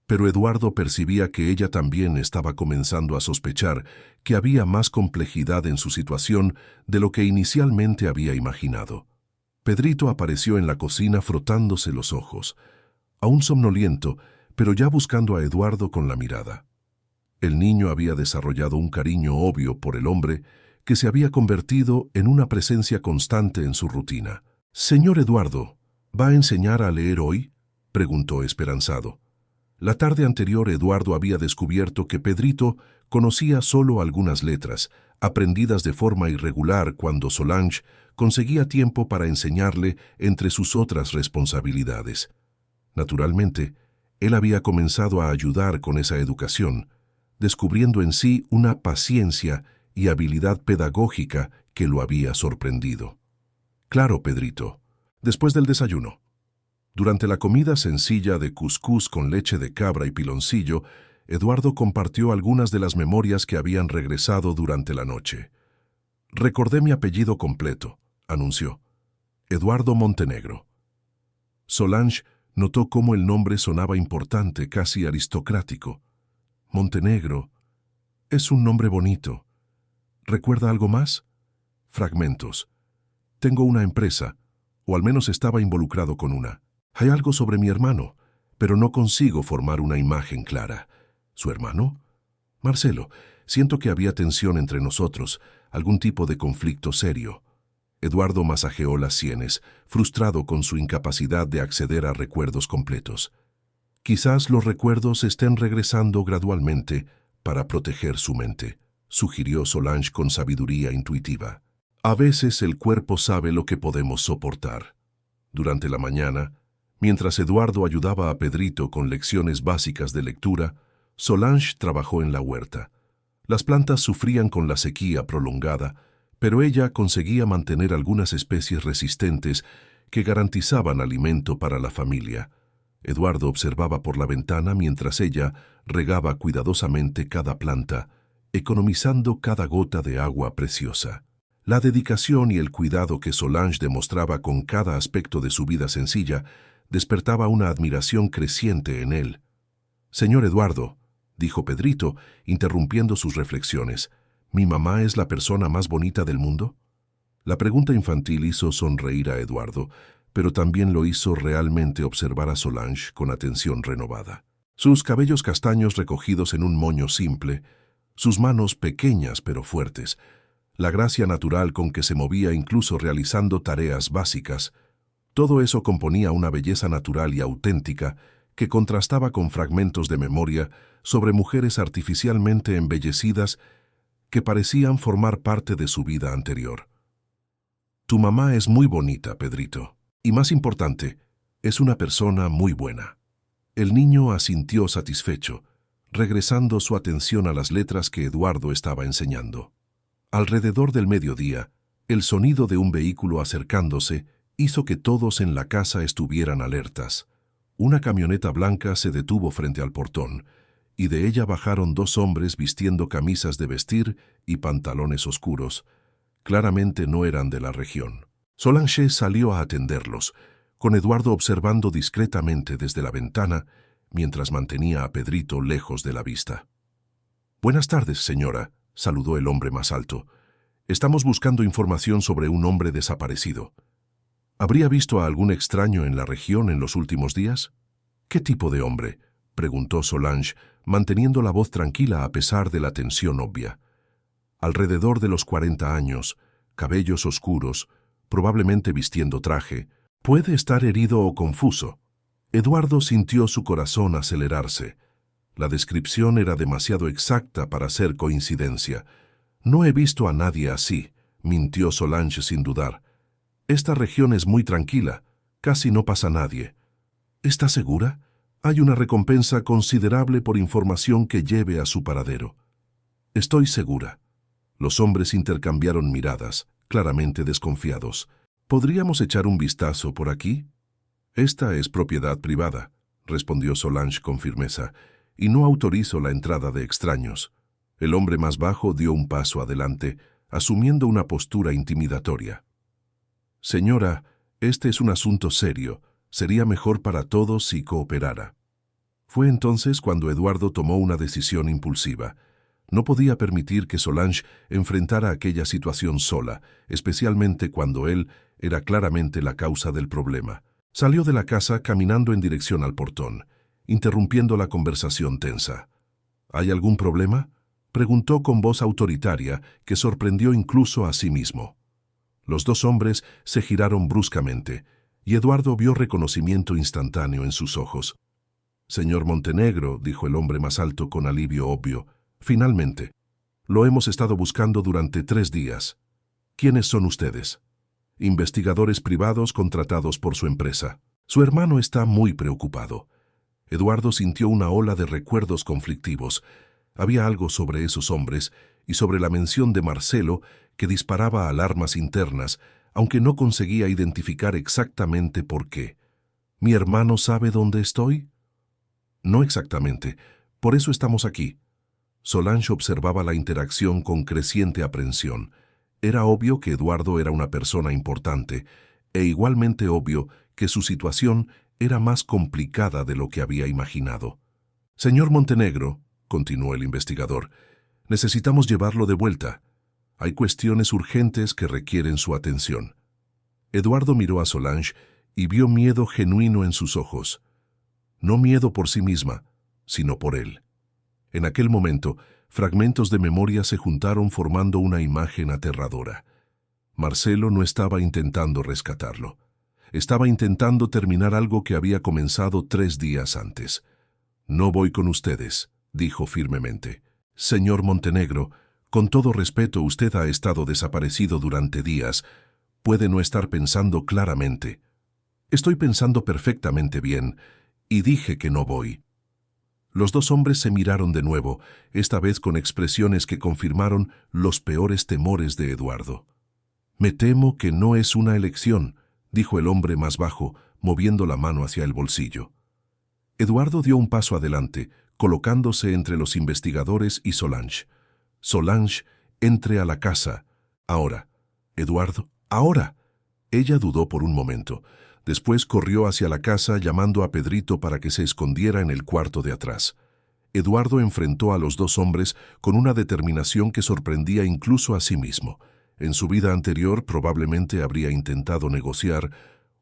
[SPEAKER 1] Pero Eduardo percibía que ella también estaba comenzando a sospechar que había más complejidad en su situación de lo que inicialmente había imaginado. Pedrito apareció en la cocina frotándose los ojos, aún somnoliento, pero ya buscando a Eduardo con la mirada. El niño había desarrollado un cariño obvio por el hombre que se había convertido en una presencia constante en su rutina. «Señor Eduardo, ¿va a enseñar a leer hoy?», preguntó esperanzado. La tarde anterior Eduardo había descubierto que Pedrito conocía solo algunas letras, aprendidas de forma irregular cuando Solange conseguía tiempo para enseñarle entre sus otras responsabilidades. Naturalmente, él había comenzado a ayudar con esa educación, descubriendo en sí una paciencia y habilidad pedagógica que lo había sorprendido. «Claro, Pedrito, después del desayuno». Durante la comida sencilla de cuscús con leche de cabra y piloncillo, Eduardo compartió algunas de las memorias que habían regresado durante la noche. «Recordé mi apellido completo», anunció. «Eduardo Montenegro». Solange notó cómo el nombre sonaba importante, casi aristocrático. «Montenegro. Es un nombre bonito. ¿Recuerda algo más?» «Fragmentos. Tengo una empresa, o al menos estaba involucrado con una. Hay algo sobre mi hermano, pero no consigo formar una imagen clara». «¿Su hermano?» «Marcelo, siento que había tensión entre nosotros, algún tipo de conflicto serio». Eduardo masajeó las sienes, frustrado con su incapacidad de acceder a recuerdos completos. «Quizás los recuerdos estén regresando gradualmente para proteger su mente», sugirió Solange con sabiduría intuitiva. «A veces el cuerpo sabe lo que podemos soportar». Durante la mañana, mientras Eduardo ayudaba a Pedrito con lecciones básicas de lectura, Solange trabajó en la huerta. Las plantas sufrían con la sequía prolongada, pero ella conseguía mantener algunas especies resistentes que garantizaban alimento para la familia. Eduardo observaba por la ventana mientras ella regaba cuidadosamente cada planta, economizando cada gota de agua preciosa. La dedicación y el cuidado que Solange demostraba con cada aspecto de su vida sencilla despertaba una admiración creciente en él. «Señor Eduardo», dijo Pedrito, interrumpiendo sus reflexiones, «¿mi mamá es la persona más bonita del mundo?». La pregunta infantil hizo sonreír a Eduardo, pero también lo hizo realmente observar a Solange con atención renovada. Sus cabellos castaños recogidos en un moño simple, sus manos pequeñas pero fuertes, la gracia natural con que se movía incluso realizando tareas básicas, todo eso componía una belleza natural y auténtica que contrastaba con fragmentos de memoria sobre mujeres artificialmente embellecidas que parecían formar parte de su vida anterior. «Tu mamá es muy bonita, Pedrito, y más importante, es una persona muy buena». El niño asintió satisfecho, regresando su atención a las letras que Eduardo estaba enseñando. Alrededor del mediodía, el sonido de un vehículo acercándose hizo que todos en la casa estuvieran alertas. Una camioneta blanca se detuvo frente al portón, y de ella bajaron dos hombres vistiendo camisas de vestir y pantalones oscuros. Claramente no eran de la región. Solange salió a atenderlos, con Eduardo observando discretamente desde la ventana, mientras mantenía a Pedrito lejos de la vista. «Buenas tardes, señora», saludó el hombre más alto. «Estamos buscando información sobre un hombre desaparecido. ¿Habría visto a algún extraño en la región en los últimos días?» «¿Qué tipo de hombre?», preguntó Solange, manteniendo la voz tranquila a pesar de la tensión obvia. «Alrededor de los 40 años, cabellos oscuros, probablemente vistiendo traje. Puede estar herido o confuso». Eduardo sintió su corazón acelerarse. La descripción era demasiado exacta para ser coincidencia. «No he visto a nadie así», mintió Solange sin dudar. «Esta región es muy tranquila, casi no pasa nadie». «¿Está segura? Hay una recompensa considerable por información que lleve a su paradero. Estoy segura. Los hombres intercambiaron miradas, claramente desconfiados. ¿Podríamos echar un vistazo por aquí? Esta es propiedad privada, respondió Solange con firmeza, y no autorizo la entrada de extraños. El hombre más bajo dio un paso adelante, asumiendo una postura intimidatoria. Señora, este es un asunto serio. Sería mejor para todos si cooperara. Fue entonces cuando Eduardo tomó una decisión impulsiva. No podía permitir que Solange enfrentara aquella situación sola, especialmente cuando él era claramente la causa del problema. Salió de la casa caminando en dirección al portón, interrumpiendo la conversación tensa. ¿Hay algún problema?, preguntó con voz autoritaria que sorprendió incluso a sí mismo. Los dos hombres se giraron bruscamente, y Eduardo vio reconocimiento instantáneo en sus ojos. «Señor Montenegro», dijo el hombre más alto con alivio obvio, «finalmente. Lo hemos estado buscando durante 3 días. ¿Quiénes son ustedes?» «Investigadores privados contratados por su empresa. Su hermano está muy preocupado». Eduardo sintió una ola de recuerdos conflictivos. Había algo sobre esos hombres y sobre la mención de Marcelo que disparaba alarmas internas, aunque no conseguía identificar exactamente por qué. «¿Mi hermano sabe dónde estoy?» «No exactamente. Por eso estamos aquí». Solange observaba la interacción con creciente aprensión. Era obvio que Eduardo era una persona importante, e igualmente obvio que su situación era más complicada de lo que había imaginado. «Señor Montenegro», continuó el investigador, «necesitamos llevarlo de vuelta. Hay cuestiones urgentes que requieren su atención». Eduardo miró a Solange y vio miedo genuino en sus ojos. No miedo por sí misma, sino por él. En aquel momento, fragmentos de memoria se juntaron formando una imagen aterradora. Marcelo no estaba intentando rescatarlo. Estaba intentando terminar algo que había comenzado 3 días antes. «No voy con ustedes», dijo firmemente. «Señor Montenegro, con todo respeto, usted ha estado desaparecido durante días. Puede no estar pensando claramente». «Estoy pensando perfectamente bien, y dije que no voy». Los dos hombres se miraron de nuevo, esta vez con expresiones que confirmaron los peores temores de Eduardo. «Me temo que no es una elección», dijo el hombre más bajo, moviendo la mano hacia el bolsillo. Eduardo dio un paso adelante, colocándose entre los investigadores y Solange. «Solange, entre a la casa. Ahora». «Eduardo, ahora». Ella dudó por un momento. Después corrió hacia la casa llamando a Pedrito para que se escondiera en el cuarto de atrás. Eduardo enfrentó a los dos hombres con una determinación que sorprendía incluso a sí mismo. En su vida anterior probablemente habría intentado negociar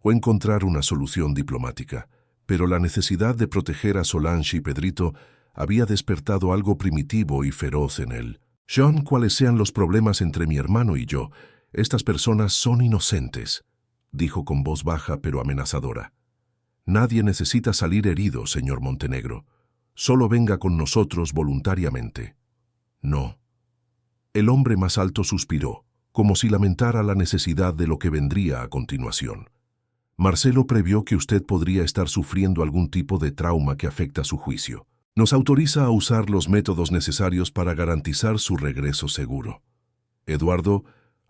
[SPEAKER 1] o encontrar una solución diplomática, pero la necesidad de proteger a Solange y Pedrito había despertado algo primitivo y feroz en él. «Sean cuales sean los problemas entre mi hermano y yo, estas personas son inocentes», dijo con voz baja pero amenazadora. «Nadie necesita salir herido, señor Montenegro. Solo venga con nosotros voluntariamente». «No». El hombre más alto suspiró, como si lamentara la necesidad de lo que vendría a continuación. «Marcelo previó que usted podría estar sufriendo algún tipo de trauma que afecta su juicio. Nos autoriza a usar los métodos necesarios para garantizar su regreso seguro». Eduardo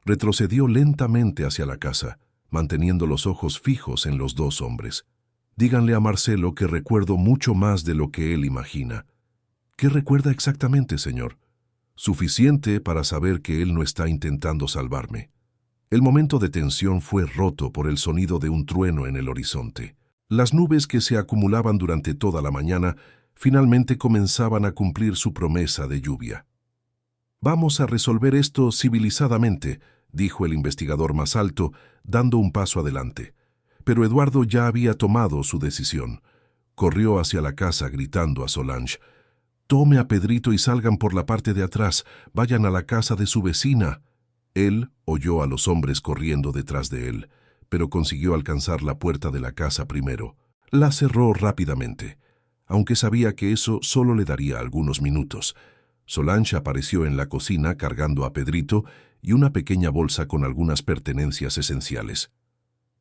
[SPEAKER 1] retrocedió lentamente hacia la casa, manteniendo los ojos fijos en los dos hombres. «Díganle a Marcelo que recuerdo mucho más de lo que él imagina». «¿Qué recuerda exactamente, señor?» «Suficiente para saber que él no está intentando salvarme». El momento de tensión fue roto por el sonido de un trueno en el horizonte. Las nubes que se acumulaban durante toda la mañana finalmente comenzaban a cumplir su promesa de lluvia. «Vamos a resolver esto civilizadamente», dijo el investigador más alto, dando un paso adelante. Pero Eduardo ya había tomado su decisión. Corrió hacia la casa gritando a Solange: «Tome a Pedrito y salgan por la parte de atrás, vayan a la casa de su vecina». Él oyó a los hombres corriendo detrás de él, pero consiguió alcanzar la puerta de la casa primero. La cerró rápidamente, aunque sabía que eso solo le daría algunos minutos. Solange apareció en la cocina cargando a Pedrito y una pequeña bolsa con algunas pertenencias esenciales.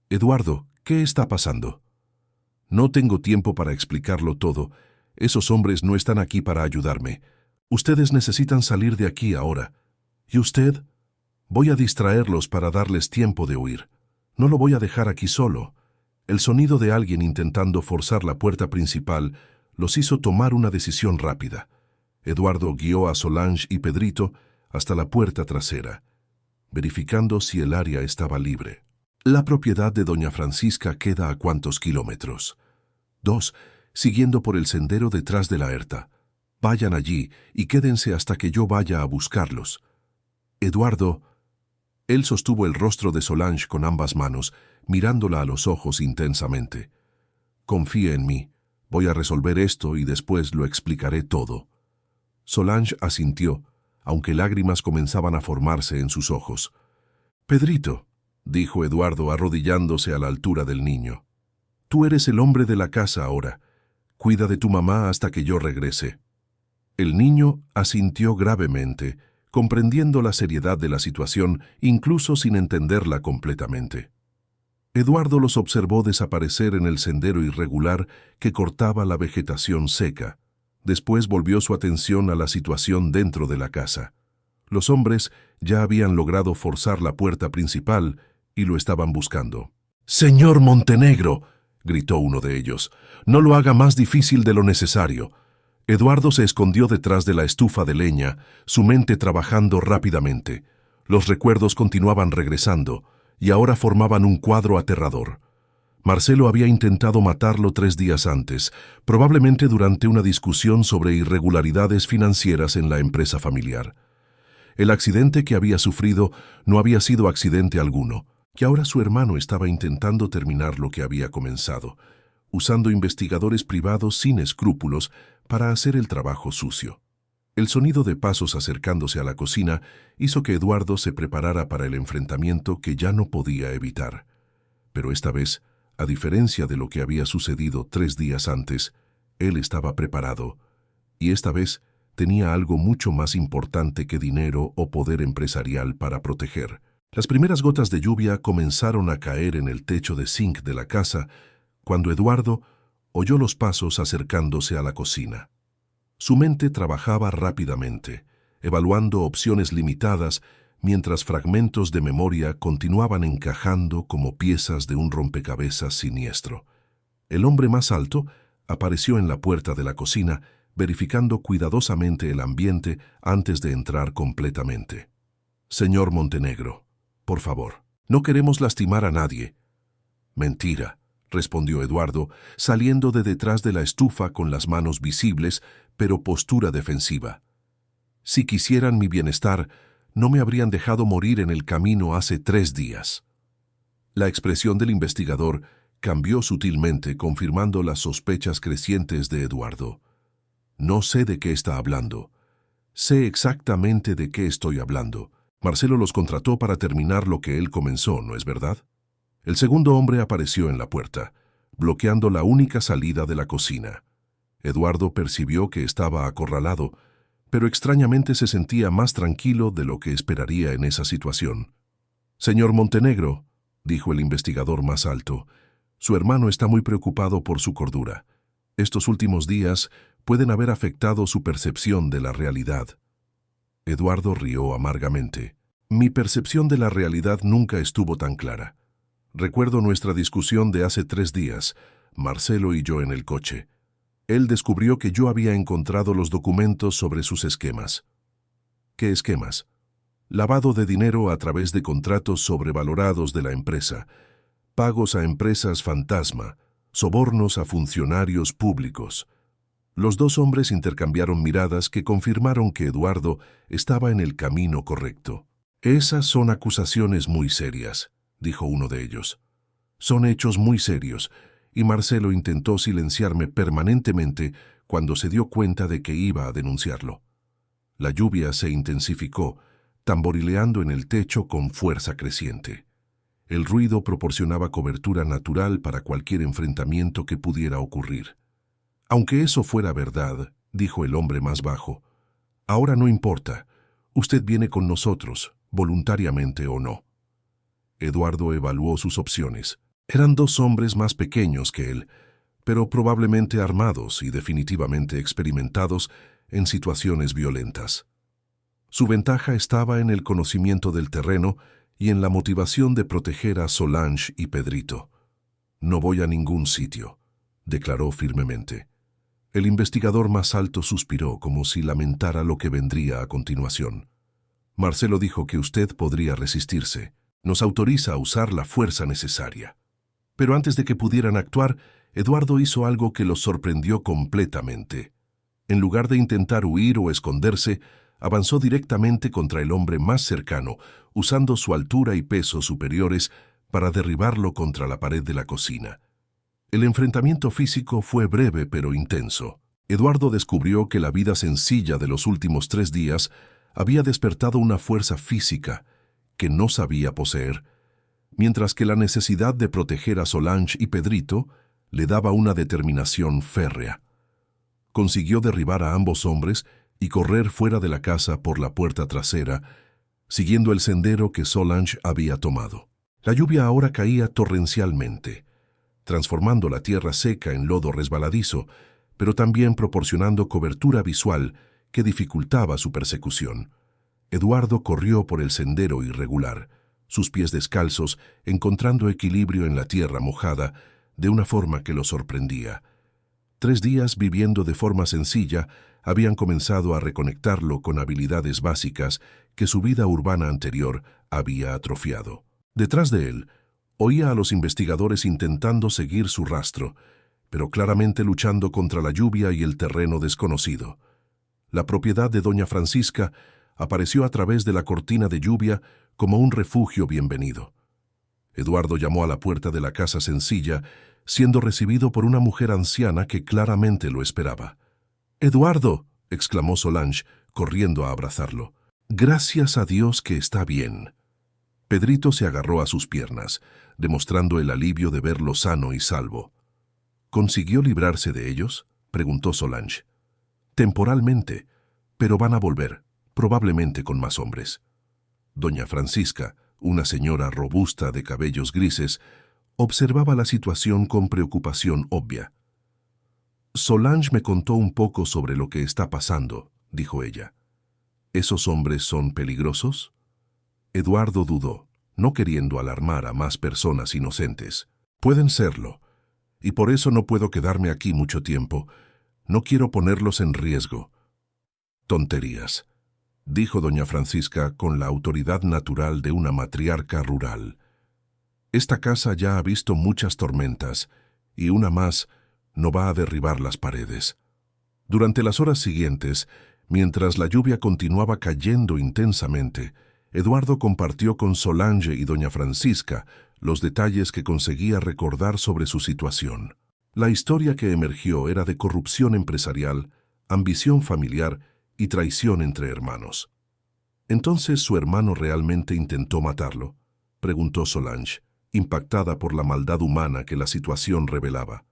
[SPEAKER 1] «Eduardo, ¿qué está pasando?» No tengo tiempo para explicarlo todo. Esos hombres no están aquí para ayudarme. Ustedes necesitan salir de aquí ahora. ¿Y usted? Voy a distraerlos para darles tiempo de huir. No lo voy a dejar aquí solo. El sonido de alguien intentando forzar la puerta principal los hizo tomar una decisión rápida. Eduardo guió a Solange y Pedrito hasta la puerta trasera, verificando si el área estaba libre. La propiedad de doña Francisca queda a ¿cuántos kilómetros? 2, siguiendo por el sendero detrás de la erta. Vayan allí y quédense hasta que yo vaya a buscarlos. Eduardo... Él sostuvo el rostro de Solange con ambas manos, mirándola a los ojos intensamente. Confía en mí. Voy a resolver esto y después lo explicaré todo. Solange asintió, aunque lágrimas comenzaban a formarse en sus ojos. Pedrito, dijo Eduardo arrodillándose a la altura del niño. Tú eres el hombre de la casa ahora. Cuida de tu mamá hasta que yo regrese. El niño asintió gravemente, comprendiendo la seriedad de la situación, incluso sin entenderla completamente. Eduardo los observó desaparecer en el sendero irregular que cortaba la vegetación seca. Después volvió su atención a la situación dentro de la casa. Los hombres ya habían logrado forzar la puerta principal y lo estaban buscando. «¡Señor Montenegro!», gritó uno de ellos. «No lo haga más difícil de lo necesario». Eduardo se escondió detrás de la estufa de leña, su mente trabajando rápidamente. Los recuerdos continuaban regresando, y ahora formaban un cuadro aterrador. Marcelo había intentado matarlo 3 días antes, probablemente durante una discusión sobre irregularidades financieras en la empresa familiar. El accidente que había sufrido no había sido accidente alguno, y ahora su hermano estaba intentando terminar lo que había comenzado, usando investigadores privados sin escrúpulos para hacer el trabajo sucio. El sonido de pasos acercándose a la cocina hizo que Eduardo se preparara para el enfrentamiento que ya no podía evitar. Pero esta vez, a diferencia de lo que había sucedido 3 días antes, él estaba preparado, y esta vez tenía algo mucho más importante que dinero o poder empresarial para proteger. Las primeras gotas de lluvia comenzaron a caer en el techo de zinc de la casa cuando Eduardo oyó los pasos acercándose a la cocina. Su mente trabajaba rápidamente, evaluando opciones limitadas mientras fragmentos de memoria continuaban encajando como piezas de un rompecabezas siniestro. El hombre más alto apareció en la puerta de la cocina, verificando cuidadosamente el ambiente antes de entrar completamente. «Señor Montenegro, por favor, no queremos lastimar a nadie». «Mentira», respondió Eduardo, saliendo de detrás de la estufa con las manos visibles, pero postura defensiva. «Si quisieran mi bienestar, no me habrían dejado morir en el camino hace 3 días». La expresión del investigador cambió sutilmente, confirmando las sospechas crecientes de Eduardo. «No sé de qué está hablando. Sé exactamente de qué estoy hablando. Marcelo los contrató para terminar lo que él comenzó, ¿no es verdad?». El segundo hombre apareció en la puerta, bloqueando la única salida de la cocina. Eduardo percibió que estaba acorralado, pero extrañamente se sentía más tranquilo de lo que esperaría en esa situación. «Señor Montenegro», dijo el investigador más alto, «su hermano está muy preocupado por su cordura. Estos últimos días pueden haber afectado su percepción de la realidad». Eduardo rió amargamente. «Mi percepción de la realidad nunca estuvo tan clara. Recuerdo nuestra discusión de hace 3 días, Marcelo y yo en el coche. Él descubrió que yo había encontrado los documentos sobre sus esquemas». «¿Qué esquemas?». «Lavado de dinero a través de contratos sobrevalorados de la empresa, pagos a empresas fantasma, sobornos a funcionarios públicos». Los 2 hombres intercambiaron miradas que confirmaron que Eduardo estaba en el camino correcto. «Esas son acusaciones muy serias», dijo uno de ellos. «Son hechos muy serios, y Marcelo intentó silenciarme permanentemente cuando se dio cuenta de que iba a denunciarlo». La lluvia se intensificó, tamborileando en el techo con fuerza creciente. El ruido proporcionaba cobertura natural para cualquier enfrentamiento que pudiera ocurrir. «Aunque eso fuera verdad», dijo el hombre más bajo, «ahora no importa. Usted viene con nosotros, voluntariamente o no». Eduardo evaluó sus opciones. Eran 2 hombres más pequeños que él, pero probablemente armados y definitivamente experimentados en situaciones violentas. Su ventaja estaba en el conocimiento del terreno y en la motivación de proteger a Solange y Pedrito. «No voy a ningún sitio», declaró firmemente. El investigador más alto suspiró como si lamentara lo que vendría a continuación. «Marcelo dijo que usted podría resistirse. Nos autoriza a usar la fuerza necesaria». Pero antes de que pudieran actuar, Eduardo hizo algo que los sorprendió completamente. En lugar de intentar huir o esconderse, avanzó directamente contra el hombre más cercano, usando su altura y peso superiores para derribarlo contra la pared de la cocina. El enfrentamiento físico fue breve pero intenso. Eduardo descubrió que la vida sencilla de los últimos 3 días había despertado una fuerza física que no sabía poseer, mientras que la necesidad de proteger a Solange y Pedrito le daba una determinación férrea. Consiguió derribar a ambos hombres y correr fuera de la casa por la puerta trasera, siguiendo el sendero que Solange había tomado. La lluvia ahora caía torrencialmente, transformando la tierra seca en lodo resbaladizo, pero también proporcionando cobertura visual que dificultaba su persecución. Eduardo corrió por el sendero irregular, sus pies descalzos, encontrando equilibrio en la tierra mojada, de una forma que lo sorprendía. 3 días viviendo de forma sencilla habían comenzado a reconectarlo con habilidades básicas que su vida urbana anterior había atrofiado. Detrás de él, oía a los investigadores intentando seguir su rastro, pero claramente luchando contra la lluvia y el terreno desconocido. La propiedad de doña Francisca apareció a través de la cortina de lluvia como un refugio bienvenido. Eduardo llamó a la puerta de la casa sencilla, siendo recibido por una mujer anciana que claramente lo esperaba. «¡Eduardo!», exclamó Solange, corriendo a abrazarlo. «Gracias a Dios que está bien». Pedrito se agarró a sus piernas, demostrando el alivio de verlo sano y salvo. «¿Consiguió librarse de ellos?», preguntó Solange. «Temporalmente, pero van a volver, probablemente con más hombres». Doña Francisca, una señora robusta de cabellos grises, observaba la situación con preocupación obvia. «Solange me contó un poco sobre lo que está pasando», dijo ella. «¿Esos hombres son peligrosos?». Eduardo dudó, no queriendo alarmar a más personas inocentes. «Pueden serlo, y por eso no puedo quedarme aquí mucho tiempo. No quiero ponerlos en riesgo». «Tonterías», dijo doña Francisca con la autoridad natural de una matriarca rural. «Esta casa ya ha visto muchas tormentas, y una más no va a derribar las paredes». Durante las horas siguientes, mientras la lluvia continuaba cayendo intensamente, Eduardo compartió con Solange y doña Francisca los detalles que conseguía recordar sobre su situación. La historia que emergió era de corrupción empresarial, ambición familiar y traición entre hermanos. «¿Entonces su hermano realmente intentó matarlo?», preguntó Solange, impactada por la maldad humana que la situación revelaba.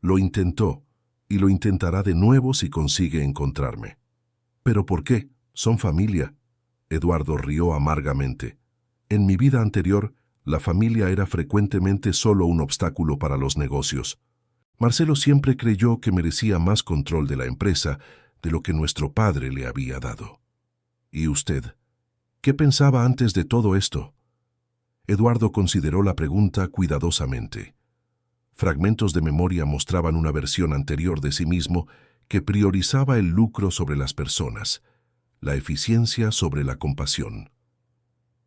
[SPEAKER 1] «Lo intentó, y lo intentará de nuevo si consigue encontrarme». «¿Pero por qué? Son familia». Eduardo rió amargamente. «En mi vida anterior, la familia era frecuentemente solo un obstáculo para los negocios. Marcelo siempre creyó que merecía más control de la empresa de lo que nuestro padre le había dado». «¿Y usted? ¿Qué pensaba antes de todo esto?». Eduardo consideró la pregunta cuidadosamente. Fragmentos de memoria mostraban una versión anterior de sí mismo que priorizaba el lucro sobre las personas, la eficiencia sobre la compasión.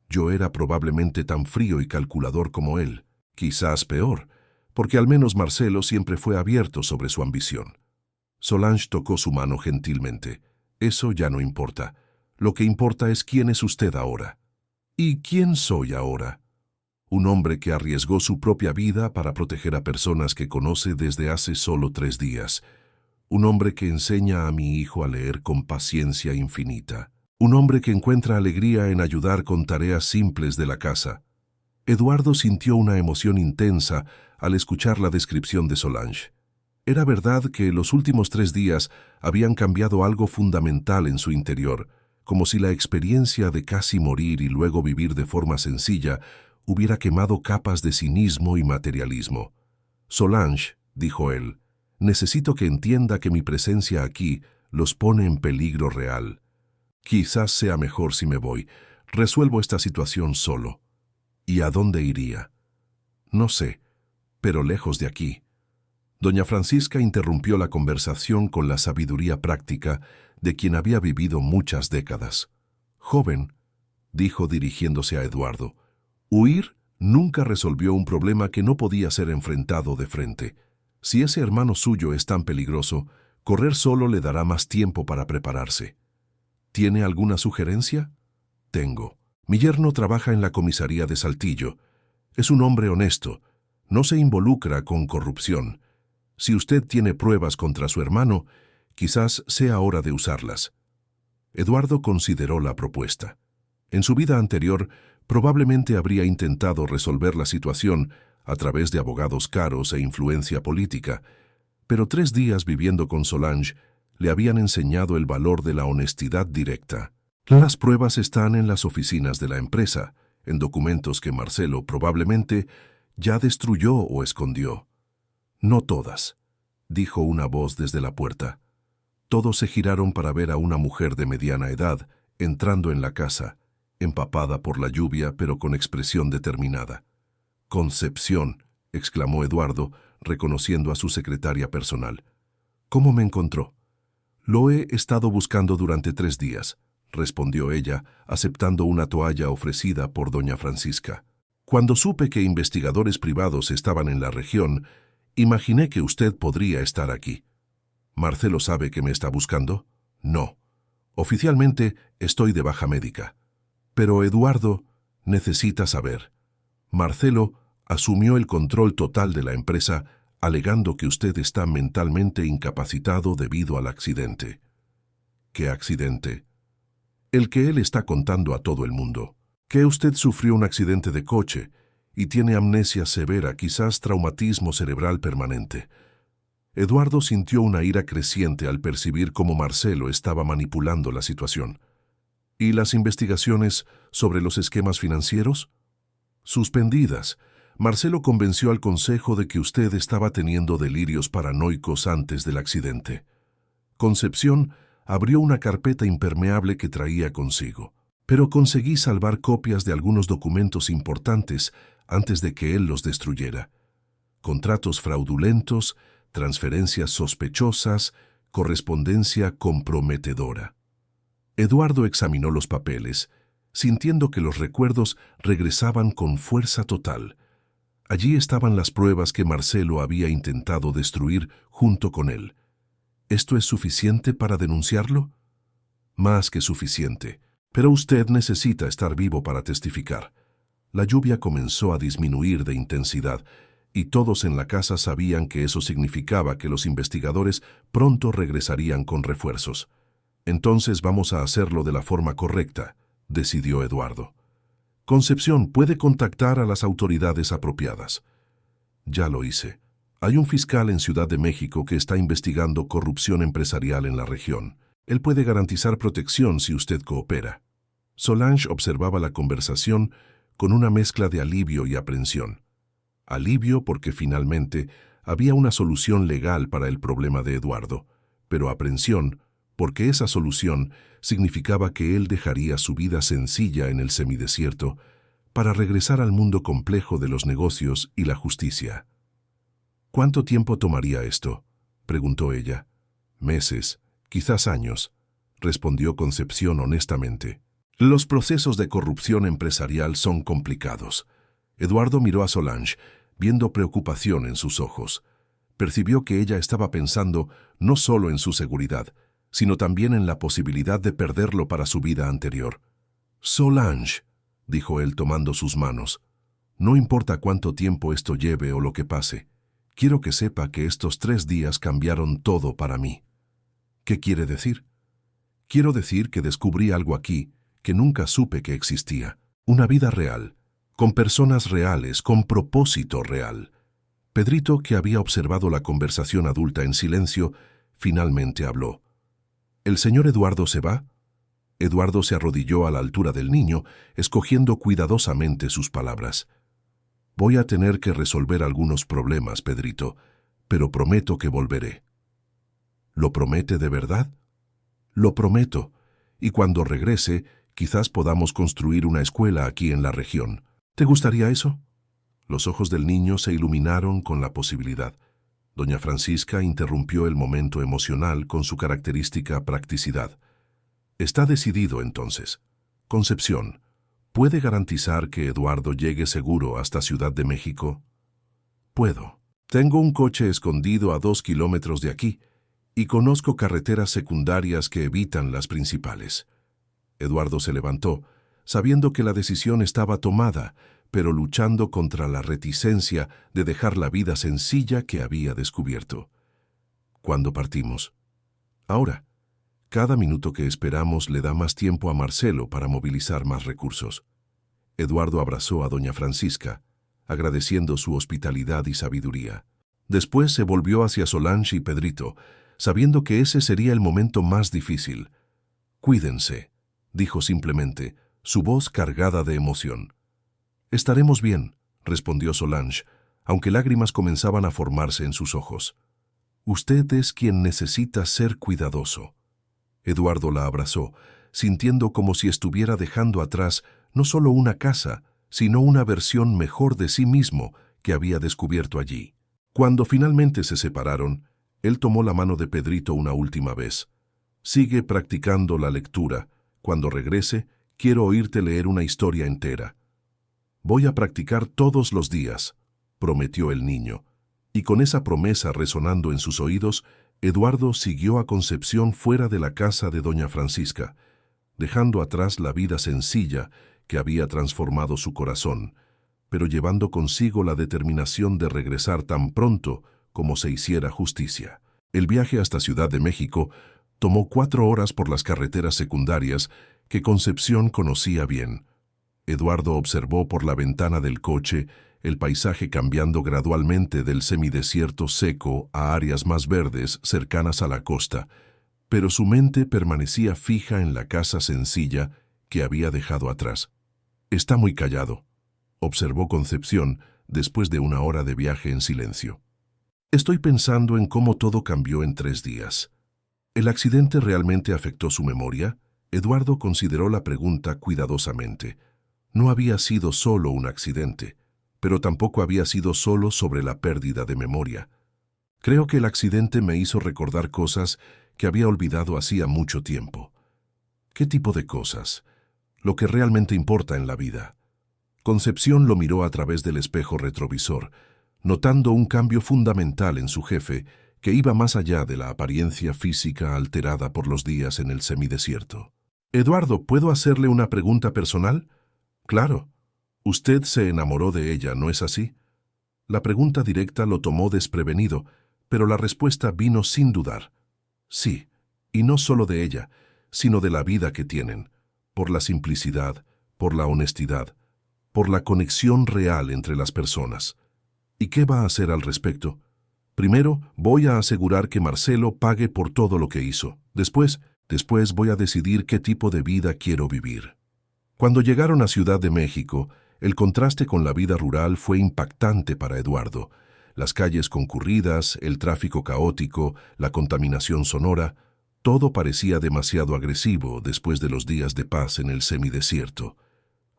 [SPEAKER 1] «Yo era probablemente tan frío y calculador como él, quizás peor, porque al menos Marcelo siempre fue abierto sobre su ambición». Solange tocó su mano gentilmente. «Eso ya no importa. Lo que importa es quién es usted ahora». «¿Y quién soy ahora?». «Un hombre que arriesgó su propia vida para proteger a personas que conoce desde hace solo 3 días. Un hombre que enseña a mi hijo a leer con paciencia infinita. Un hombre que encuentra alegría en ayudar con tareas simples de la casa». Eduardo sintió una emoción intensa al escuchar la descripción de Solange. Era verdad que los últimos 3 días habían cambiado algo fundamental en su interior, como si la experiencia de casi morir y luego vivir de forma sencilla hubiera quemado capas de cinismo y materialismo. «Solange», dijo él. Necesito que entienda que mi presencia aquí los pone en peligro real. Quizás sea mejor si me voy. Resuelvo esta situación solo. ¿Y a dónde iría? No sé, pero lejos de aquí. Doña Francisca interrumpió la conversación con la sabiduría práctica de quien había vivido muchas décadas. Joven, dijo dirigiéndose a Eduardo, huir nunca resolvió un problema que no podía ser enfrentado de frente. Si ese hermano suyo es tan peligroso, correr solo le dará más tiempo para prepararse. ¿Tiene alguna sugerencia? Tengo. Mi yerno trabaja en la comisaría de Saltillo. Es un hombre honesto. No se involucra con corrupción. Si usted tiene pruebas contra su hermano, quizás sea hora de usarlas. Eduardo consideró la propuesta. En su vida anterior, probablemente habría intentado resolver la situación a través de abogados caros e influencia política, pero 3 días viviendo con Solange le habían enseñado el valor de la honestidad directa. Las pruebas están en las oficinas de la empresa, en documentos que Marcelo probablemente ya destruyó o escondió. No todas, dijo una voz desde la puerta. Todos se giraron para ver a una mujer de mediana edad entrando en la casa, empapada por la lluvia pero con expresión determinada. «Concepción», exclamó Eduardo, reconociendo a su secretaria personal. «¿Cómo me encontró?» «Lo he estado buscando durante 3 días», respondió ella, aceptando una toalla ofrecida por doña Francisca. «Cuando supe que investigadores privados estaban en la región, imaginé que usted podría estar aquí». «¿Marcelo sabe que me está buscando?» «No. Oficialmente estoy de baja médica. Pero Eduardo necesita saber. Marcelo asumió el control total de la empresa alegando que usted está mentalmente incapacitado debido al accidente». «¿Qué accidente?» «El que él está contando a todo el mundo. Que usted sufrió un accidente de coche y tiene amnesia severa, quizás traumatismo cerebral permanente». Eduardo sintió una ira creciente al percibir cómo Marcelo estaba manipulando la situación. ¿Y las investigaciones sobre los esquemas financieros? Suspendidas. Marcelo convenció al consejo de que usted estaba teniendo delirios paranoicos antes del accidente. Concepción abrió una carpeta impermeable que traía consigo, pero conseguí salvar copias de algunos documentos importantes antes de que él los destruyera. Contratos fraudulentos, transferencias sospechosas, correspondencia comprometedora. Eduardo examinó los papeles, sintiendo que los recuerdos regresaban con fuerza total. Allí estaban las pruebas que Marcelo había intentado destruir junto con él. ¿Esto es suficiente para denunciarlo? Más que suficiente, pero usted necesita estar vivo para testificar. La lluvia comenzó a disminuir de intensidad, y todos en la casa sabían que eso significaba que los investigadores pronto regresarían con refuerzos. «Entonces vamos a hacerlo de la forma correcta», decidió Eduardo. «Concepción puede contactar a las autoridades apropiadas». «Ya lo hice. Hay un fiscal en Ciudad de México que está investigando corrupción empresarial en la región. Él puede garantizar protección si usted coopera». Solange observaba la conversación con una mezcla de alivio y aprensión. Alivio porque finalmente había una solución legal para el problema de Eduardo, pero aprensión porque esa solución significaba que él dejaría su vida sencilla en el semidesierto para regresar al mundo complejo de los negocios y la justicia. «¿Cuánto tiempo tomaría esto?», preguntó ella. «Meses, quizás años», respondió Concepción honestamente. «Los procesos de corrupción empresarial son complicados». Eduardo miró a Solange, viendo preocupación en sus ojos. Percibió que ella estaba pensando no solo en su seguridad, sino también en la posibilidad de perderlo para su vida anterior. «Solange», dijo él tomando sus manos, «no importa cuánto tiempo esto lleve o lo que pase, quiero que sepa que estos 3 días cambiaron todo para mí». «¿Qué quiere decir?» «Quiero decir que descubrí algo aquí que nunca supe que existía. Una vida real, con personas reales, con propósito real». Pedrito, que había observado la conversación adulta en silencio, finalmente habló. «¿El señor Eduardo se va?» Eduardo se arrodilló a la altura del niño, escogiendo cuidadosamente sus palabras. «Voy a tener que resolver algunos problemas, Pedrito, pero prometo que volveré. ¿Lo promete de verdad? Lo prometo, y cuando regrese, quizás podamos construir una escuela aquí en la región. ¿Te gustaría eso? Los ojos del niño se iluminaron con la posibilidad. Doña Francisca interrumpió el momento emocional con su característica practicidad. Está decidido, entonces. Concepción, ¿puede garantizar que Eduardo llegue seguro hasta Ciudad de México? Puedo. Tengo un coche escondido a 2 kilómetros de aquí y conozco carreteras secundarias que evitan las principales. Eduardo se levantó, sabiendo que la decisión estaba tomada, pero luchando contra la reticencia de dejar la vida sencilla que había descubierto. ¿Cuándo partimos? Ahora. Cada minuto que esperamos le da más tiempo a Marcelo para movilizar más recursos. Eduardo abrazó a doña Francisca, agradeciendo su hospitalidad y sabiduría. Después se volvió hacia Solange y Pedrito, sabiendo que ese sería el momento más difícil. «Cuídense», dijo simplemente, su voz cargada de emoción. «Estaremos bien», respondió Solange, aunque lágrimas comenzaban a formarse en sus ojos. «Usted es quien necesita ser cuidadoso». Eduardo la abrazó, sintiendo como si estuviera dejando atrás no solo una casa, sino una versión mejor de sí mismo que había descubierto allí. Cuando finalmente se separaron, él tomó la mano de Pedrito una última vez. «Sigue practicando la lectura. Cuando regrese, quiero oírte leer una historia entera». «Voy a practicar todos los días», prometió el niño. Y con esa promesa resonando en sus oídos, Eduardo siguió a Concepción fuera de la casa de doña Francisca, dejando atrás la vida sencilla que había transformado su corazón, pero llevando consigo la determinación de regresar tan pronto como se hiciera justicia. El viaje hasta Ciudad de México tomó 4 horas por las carreteras secundarias que Concepción conocía bien. Eduardo observó por la ventana del coche el paisaje cambiando gradualmente del semidesierto seco a áreas más verdes cercanas a la costa, pero su mente permanecía fija en la casa sencilla que había dejado atrás. «Está muy callado», observó Concepción después de 1 hora de viaje en silencio. «Estoy pensando en cómo todo cambió en 3 días. ¿El accidente realmente afectó su memoria?» Eduardo consideró la pregunta cuidadosamente. No había sido solo un accidente, pero tampoco había sido solo sobre la pérdida de memoria. «Creo que el accidente me hizo recordar cosas que había olvidado hacía mucho tiempo». «¿Qué tipo de cosas?» «Lo que realmente importa en la vida». Concepción lo miró a través del espejo retrovisor, notando un cambio fundamental en su jefe que iba más allá de la apariencia física alterada por los días en el semidesierto. «Eduardo, ¿puedo hacerle una pregunta personal?» «Claro. Usted se enamoró de ella, ¿no es así?» La pregunta directa lo tomó desprevenido, pero la respuesta vino sin dudar. «Sí, y no solo de ella, sino de la vida que tienen, por la simplicidad, por la honestidad, por la conexión real entre las personas». «¿Y qué va a hacer al respecto?» «Primero, voy a asegurar que Marcelo pague por todo lo que hizo. Después voy a decidir qué tipo de vida quiero vivir». Cuando llegaron a Ciudad de México, el contraste con la vida rural fue impactante para Eduardo. Las calles concurridas, el tráfico caótico, la contaminación sonora, todo parecía demasiado agresivo después de los días de paz en el semidesierto.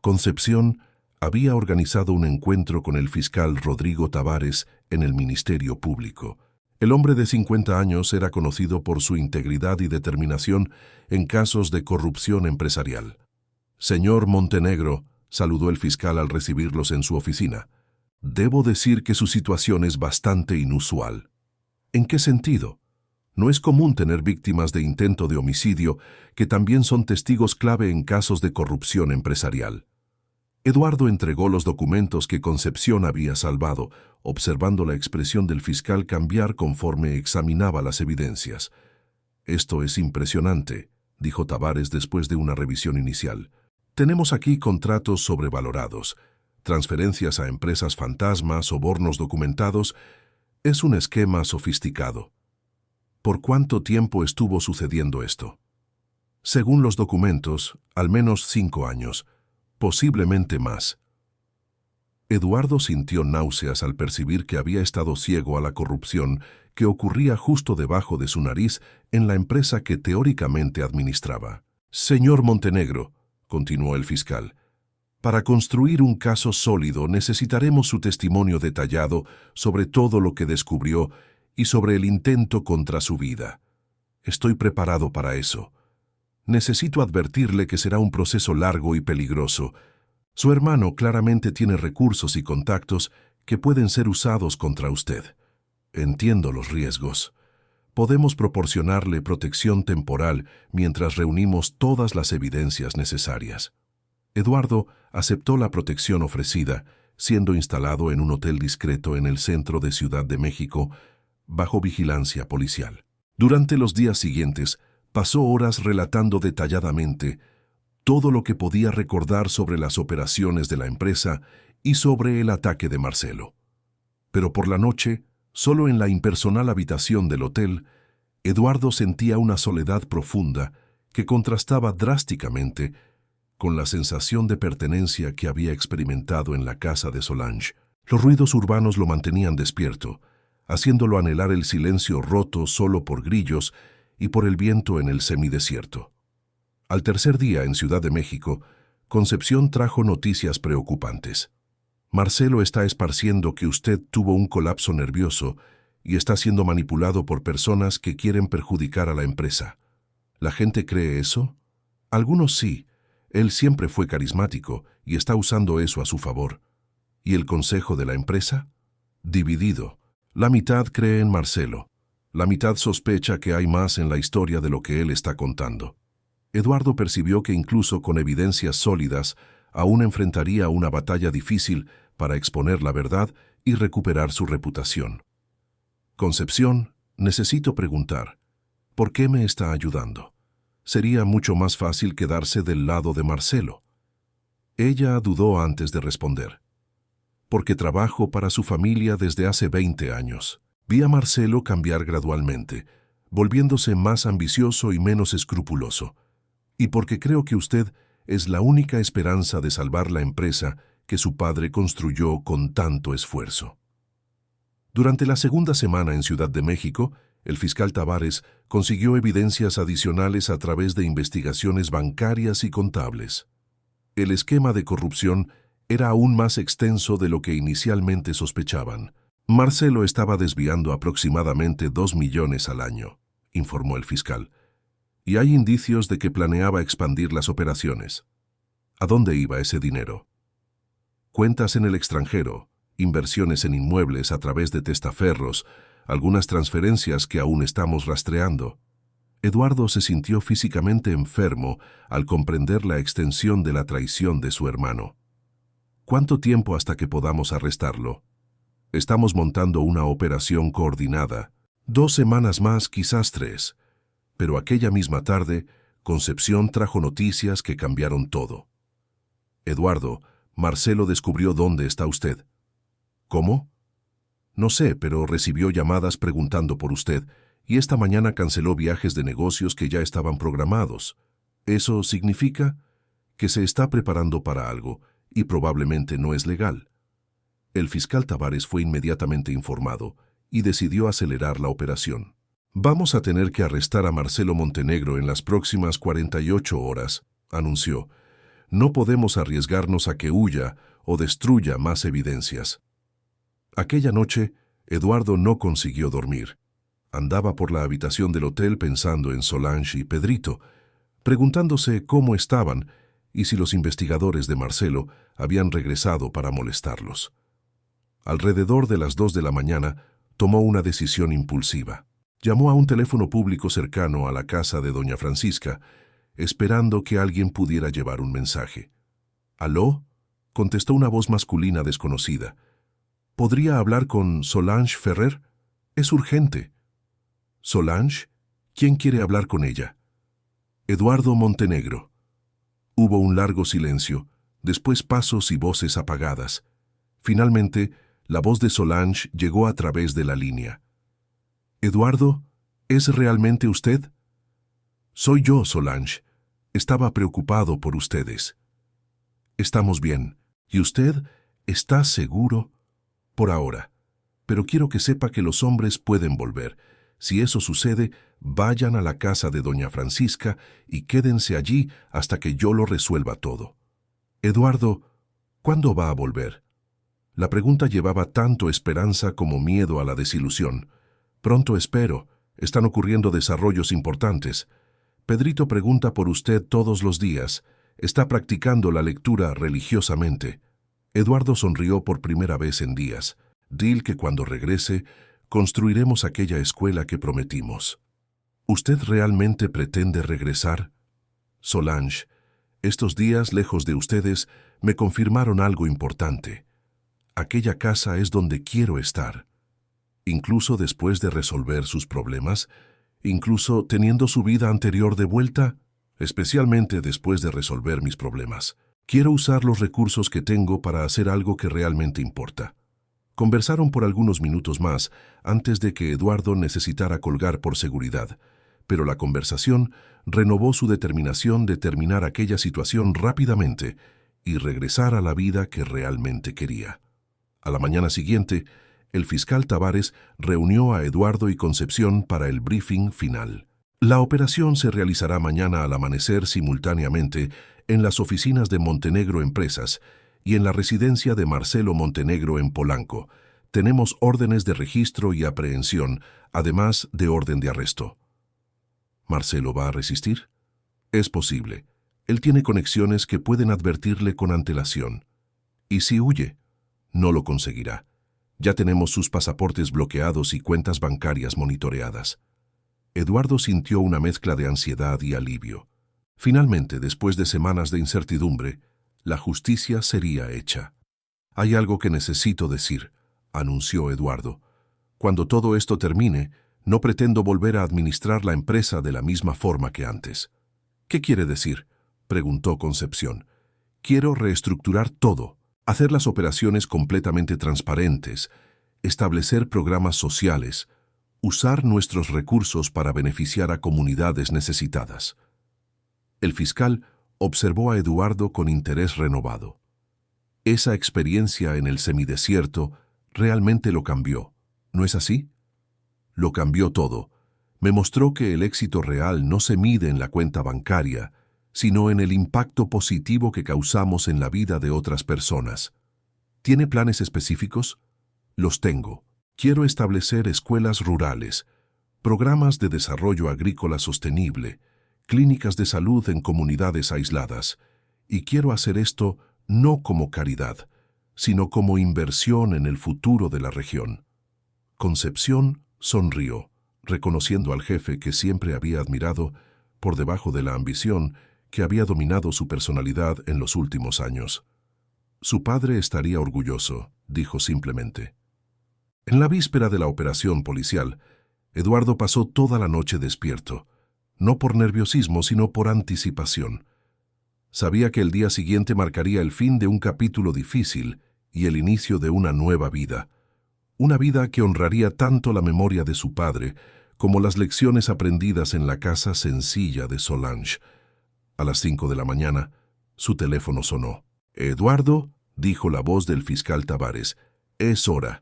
[SPEAKER 1] Concepción había organizado un encuentro con el fiscal Rodrigo Tavares en el Ministerio Público. El hombre de 50 años era conocido por su integridad y determinación en casos de corrupción empresarial. «Señor Montenegro», saludó el fiscal al recibirlos en su oficina, «debo decir que su situación es bastante inusual». «¿En qué sentido?» «No es común tener víctimas de intento de homicidio que también son testigos clave en casos de corrupción empresarial». Eduardo entregó los documentos que Concepción había salvado, observando la expresión del fiscal cambiar conforme examinaba las evidencias. «Esto es impresionante», dijo Tavares después de una revisión inicial. «Tenemos aquí contratos sobrevalorados, transferencias a empresas fantasma, sobornos documentados. Es un esquema sofisticado». «¿Por cuánto tiempo estuvo sucediendo esto?» «Según los documentos, al menos 5 años, posiblemente más». Eduardo sintió náuseas al percibir que había estado ciego a la corrupción que ocurría justo debajo de su nariz en la empresa que teóricamente administraba. Señor Montenegro, continuó el fiscal, para construir un caso sólido necesitaremos su testimonio detallado sobre todo lo que descubrió y sobre el intento contra su vida. Estoy preparado para eso. Necesito advertirle que será un proceso largo y peligroso. Su hermano claramente tiene recursos y contactos que pueden ser usados contra usted. Entiendo los riesgos. Podemos proporcionarle protección temporal mientras reunimos todas las evidencias necesarias. Eduardo aceptó la protección ofrecida, siendo instalado en un hotel discreto en el centro de Ciudad de México, bajo vigilancia policial. Durante los días siguientes, pasó horas relatando detalladamente todo lo que podía recordar sobre las operaciones de la empresa y sobre el ataque de Marcelo. Pero por la noche, solo en la impersonal habitación del hotel, Eduardo sentía una soledad profunda que contrastaba drásticamente con la sensación de pertenencia que había experimentado en la casa de Solange. Los ruidos urbanos lo mantenían despierto, haciéndolo anhelar el silencio roto solo por grillos y por el viento en el semidesierto. Al tercer día en Ciudad de México, Concepción trajo noticias preocupantes. Marcelo está esparciendo que usted tuvo un colapso nervioso y está siendo manipulado por personas que quieren perjudicar a la empresa. ¿La gente cree eso? Algunos sí. Él siempre fue carismático y está usando eso a su favor. ¿Y el consejo de la empresa? Dividido. La mitad cree en Marcelo. La mitad sospecha que hay más en la historia de lo que él está contando. Eduardo percibió que incluso con evidencias sólidas, aún enfrentaría una batalla difícil para exponer la verdad y recuperar su reputación. Concepción, necesito preguntar, ¿por qué me está ayudando? Sería mucho más fácil quedarse del lado de Marcelo. Ella dudó antes de responder. Porque trabajo para su familia desde hace 20 años. Vi a Marcelo cambiar gradualmente, volviéndose más ambicioso y menos escrupuloso. Y porque creo que usted es la única esperanza de salvar la empresa que su padre construyó con tanto esfuerzo. Durante la segunda semana en Ciudad de México, el fiscal Tavares consiguió evidencias adicionales a través de investigaciones bancarias y contables. El esquema de corrupción era aún más extenso de lo que inicialmente sospechaban. Marcelo estaba desviando aproximadamente 2 millones al año, informó el fiscal, y hay indicios de que planeaba expandir las operaciones. ¿A dónde iba ese dinero? Cuentas en el extranjero, inversiones en inmuebles a través de testaferros, algunas transferencias que aún estamos rastreando. Eduardo se sintió físicamente enfermo al comprender la extensión de la traición de su hermano. ¿Cuánto tiempo hasta que podamos arrestarlo? Estamos montando una operación coordinada. 2 semanas más, quizás 3. Pero aquella misma tarde, Concepción trajo noticias que cambiaron todo. Eduardo, Marcelo descubrió dónde está usted. ¿Cómo? No sé, pero recibió llamadas preguntando por usted y esta mañana canceló viajes de negocios que ya estaban programados. ¿Eso significa? Que se está preparando para algo y probablemente no es legal. El fiscal Tavares fue inmediatamente informado y decidió acelerar la operación. Vamos a tener que arrestar a Marcelo Montenegro en las próximas 48 horas, anunció. No podemos arriesgarnos a que huya o destruya más evidencias. Aquella noche, Eduardo no consiguió dormir. Andaba por la habitación del hotel pensando en Solange y Pedrito, preguntándose cómo estaban y si los investigadores de Marcelo habían regresado para molestarlos. Alrededor de las 2 de la mañana, tomó una decisión impulsiva. Llamó a un teléfono público cercano a la casa de doña Francisca, esperando que alguien pudiera llevar un mensaje. ¿Aló? Contestó una voz masculina desconocida. ¿Podría hablar con Solange Ferrer? Es urgente. ¿Solange? ¿Quién quiere hablar con ella? Eduardo Montenegro. Hubo un largo silencio, después pasos y voces apagadas. Finalmente, la voz de Solange llegó a través de la línea. «Eduardo, ¿es realmente usted?» «Soy yo, Solange. Estaba preocupado por ustedes». «Estamos bien. ¿Y usted? ¿Estás seguro? Por ahora. Pero quiero que sepa que los hombres pueden volver. Si eso sucede, vayan a la casa de doña Francisca y quédense allí hasta que yo lo resuelva todo. Eduardo, ¿cuándo va a volver? La pregunta llevaba tanto esperanza como miedo a la desilusión. Pronto espero. Están ocurriendo desarrollos importantes. Pedrito pregunta por usted todos los días. Está practicando la lectura religiosamente. Eduardo sonrió por primera vez en días. Dile que cuando regrese, construiremos aquella escuela que prometimos. ¿Usted realmente pretende regresar? Solange, estos días lejos de ustedes me confirmaron algo importante. Aquella casa es donde quiero estar. Incluso después de resolver sus problemas, incluso teniendo su vida anterior de vuelta, especialmente después de resolver mis problemas. Quiero usar los recursos que tengo para hacer algo que realmente importa. Conversaron por algunos minutos más antes de que Eduardo necesitara colgar por seguridad, pero la conversación renovó su determinación de terminar aquella situación rápidamente y regresar a la vida que realmente quería. A la mañana siguiente, el fiscal Tavares reunió a Eduardo y Concepción para el briefing final. La operación se realizará mañana al amanecer simultáneamente en las oficinas de Montenegro Empresas y en la residencia de Marcelo Montenegro en Polanco. Tenemos órdenes de registro y aprehensión, además de orden de arresto. ¿Marcelo va a resistir? Es posible. Él tiene conexiones que pueden advertirle con antelación. ¿Y si huye? No lo conseguirá. Ya tenemos sus pasaportes bloqueados y cuentas bancarias monitoreadas. Eduardo sintió una mezcla de ansiedad y alivio. Finalmente, después de semanas de incertidumbre, la justicia sería hecha. «Hay algo que necesito decir», anunció Eduardo. «Cuando todo esto termine, no pretendo volver a administrar la empresa de la misma forma que antes». «¿Qué quiere decir?», preguntó Concepción. «Quiero reestructurar todo, hacer las operaciones completamente transparentes, establecer programas sociales, usar nuestros recursos para beneficiar a comunidades necesitadas». El fiscal observó a Eduardo con interés renovado. Esa experiencia en el semidesierto realmente lo cambió, ¿no es así? Lo cambió todo. Me mostró que el éxito real no se mide en la cuenta bancaria, sino en el impacto positivo que causamos en la vida de otras personas. ¿Tiene planes específicos? Los tengo. Quiero establecer escuelas rurales, programas de desarrollo agrícola sostenible, clínicas de salud en comunidades aisladas, y quiero hacer esto no como caridad, sino como inversión en el futuro de la región. Concepción sonrió, reconociendo al jefe que siempre había admirado por debajo de la ambición que había dominado su personalidad en los últimos años. Su padre estaría orgulloso, dijo simplemente. En la víspera de la operación policial, Eduardo pasó toda la noche despierto, no por nerviosismo, sino por anticipación. Sabía que el día siguiente marcaría el fin de un capítulo difícil y el inicio de una nueva vida. Una vida que honraría tanto la memoria de su padre como las lecciones aprendidas en la casa sencilla de Solange. A las 5 de la mañana, su teléfono sonó. «Eduardo», dijo la voz del fiscal Tavares, «es hora».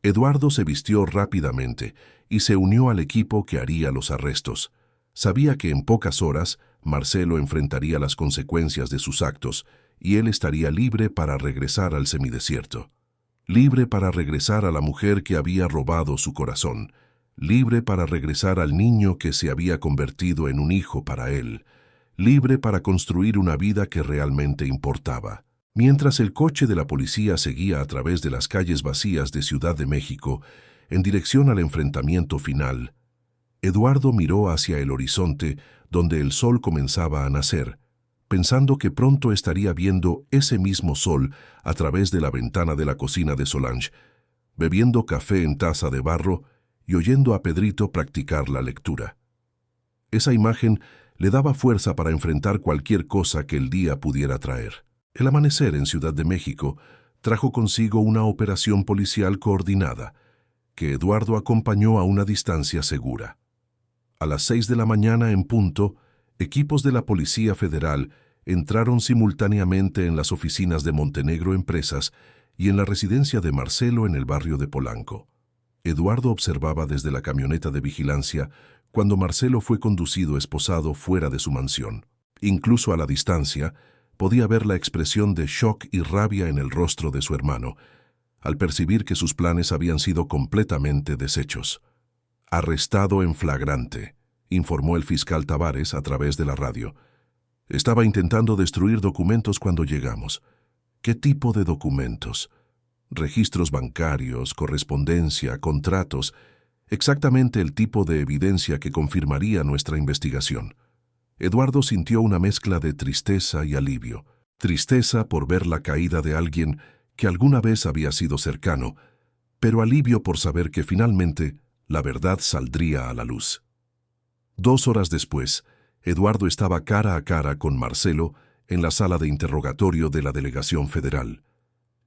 [SPEAKER 1] Eduardo se vistió rápidamente y se unió al equipo que haría los arrestos. Sabía que en pocas horas Marcelo enfrentaría las consecuencias de sus actos y él estaría libre para regresar al semidesierto. Libre para regresar a la mujer que había robado su corazón. Libre para regresar al niño que se había convertido en un hijo para él. Libre para construir una vida que realmente importaba. Mientras el coche de la policía seguía a través de las calles vacías de Ciudad de México, en dirección al enfrentamiento final, Eduardo miró hacia el horizonte donde el sol comenzaba a nacer, pensando que pronto estaría viendo ese mismo sol a través de la ventana de la cocina de Solange, bebiendo café en taza de barro y oyendo a Pedrito practicar la lectura. Esa imagen le daba fuerza para enfrentar cualquier cosa que el día pudiera traer. El amanecer en Ciudad de México trajo consigo una operación policial coordinada, que Eduardo acompañó a una distancia segura. A las 6 de la mañana en punto, equipos de la Policía Federal entraron simultáneamente en las oficinas de Montenegro Empresas y en la residencia de Marcelo en el barrio de Polanco. Eduardo observaba desde la camioneta de vigilancia cuando Marcelo fue conducido esposado fuera de su mansión. Incluso a la distancia, podía ver la expresión de shock y rabia en el rostro de su hermano, al percibir que sus planes habían sido completamente deshechos. «Arrestado en flagrante», informó el fiscal Tavares a través de la radio. «Estaba intentando destruir documentos cuando llegamos». «¿Qué tipo de documentos?» «Registros bancarios, correspondencia, contratos, exactamente el tipo de evidencia que confirmaría nuestra investigación». Eduardo sintió una mezcla de tristeza y alivio. Tristeza por ver la caída de alguien que alguna vez había sido cercano, pero alivio por saber que finalmente la verdad saldría a la luz. 2 horas después, Eduardo estaba cara a cara con Marcelo en la sala de interrogatorio de la delegación federal.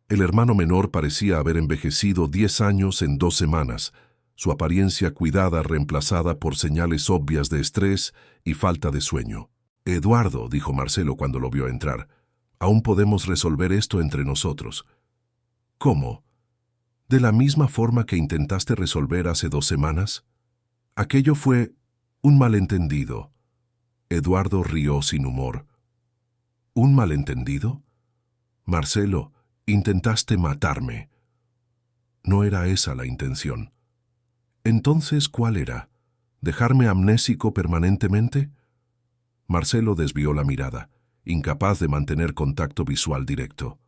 [SPEAKER 1] El hermano menor parecía haber envejecido 10 años en 2 semanas, su apariencia cuidada reemplazada por señales obvias de estrés y falta de sueño. «Eduardo», dijo Marcelo cuando lo vio entrar, «aún podemos resolver esto entre nosotros». «¿Cómo? ¿De la misma forma que intentaste resolver hace 2 semanas?» «Aquello fue un malentendido». Eduardo rió sin humor. «¿Un malentendido?» «Marcelo, intentaste matarme». «No era esa la intención». «Entonces, ¿cuál era? ¿Dejarme amnésico permanentemente?» Marcelo desvió la mirada, incapaz de mantener contacto visual directo.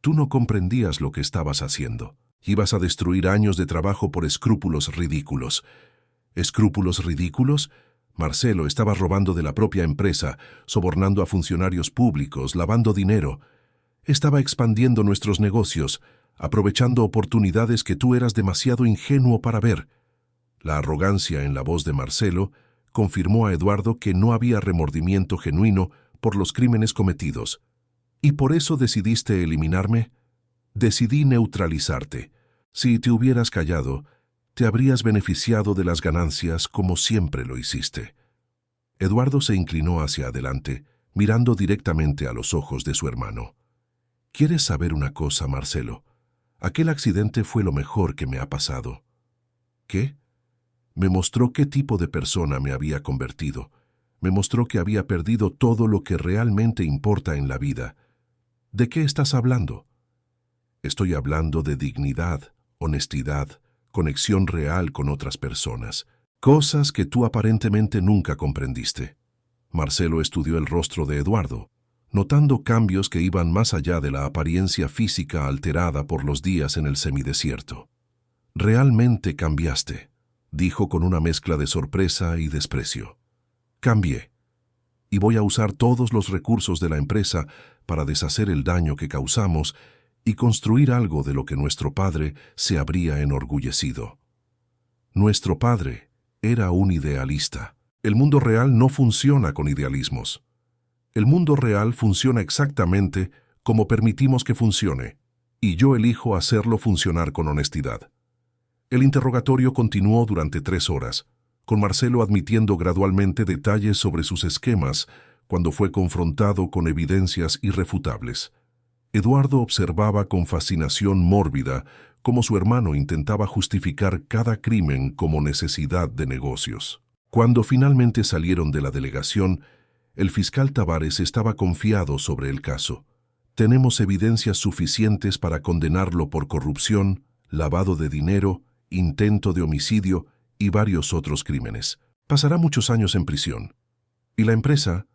[SPEAKER 1] «Tú no comprendías lo que estabas haciendo. Ibas a destruir años de trabajo por escrúpulos ridículos». ¿Escrúpulos ridículos? Marcelo estaba robando de la propia empresa, sobornando a funcionarios públicos, lavando dinero. Estaba expandiendo nuestros negocios, aprovechando oportunidades que tú eras demasiado ingenuo para ver. La arrogancia en la voz de Marcelo confirmó a Eduardo que no había remordimiento genuino por los crímenes cometidos. ¿Y por eso decidiste eliminarme? Decidí neutralizarte. Si te hubieras callado, te habrías beneficiado de las ganancias como siempre lo hiciste. Eduardo se inclinó hacia adelante, mirando directamente a los ojos de su hermano. ¿Quieres saber una cosa, Marcelo? Aquel accidente fue lo mejor que me ha pasado. ¿Qué? Me mostró qué tipo de persona me había convertido. Me mostró que había perdido todo lo que realmente importa en la vida. ¿De qué estás hablando? Estoy hablando de dignidad, honestidad, conexión real con otras personas, cosas que tú aparentemente nunca comprendiste. Marcelo estudió el rostro de Eduardo, notando cambios que iban más allá de la apariencia física alterada por los días en el semidesierto. «Realmente cambiaste», dijo con una mezcla de sorpresa y desprecio. «Cambié, y voy a usar todos los recursos de la empresa para deshacer el daño que causamos y construir algo de lo que nuestro padre se habría enorgullecido». Nuestro padre era un idealista. El mundo real no funciona con idealismos. El mundo real funciona exactamente como permitimos que funcione, y yo elijo hacerlo funcionar con honestidad. El interrogatorio continuó durante 3 horas, con Marcelo admitiendo gradualmente detalles sobre sus esquemas cuando fue confrontado con evidencias irrefutables. Eduardo observaba con fascinación mórbida cómo su hermano intentaba justificar cada crimen como necesidad de negocios. Cuando finalmente salieron de la delegación, el fiscal Tavares estaba confiado sobre el caso. «Tenemos evidencias suficientes para condenarlo por corrupción, lavado de dinero, intento de homicidio y varios otros crímenes. Pasará muchos años en prisión. ¿Y la empresa?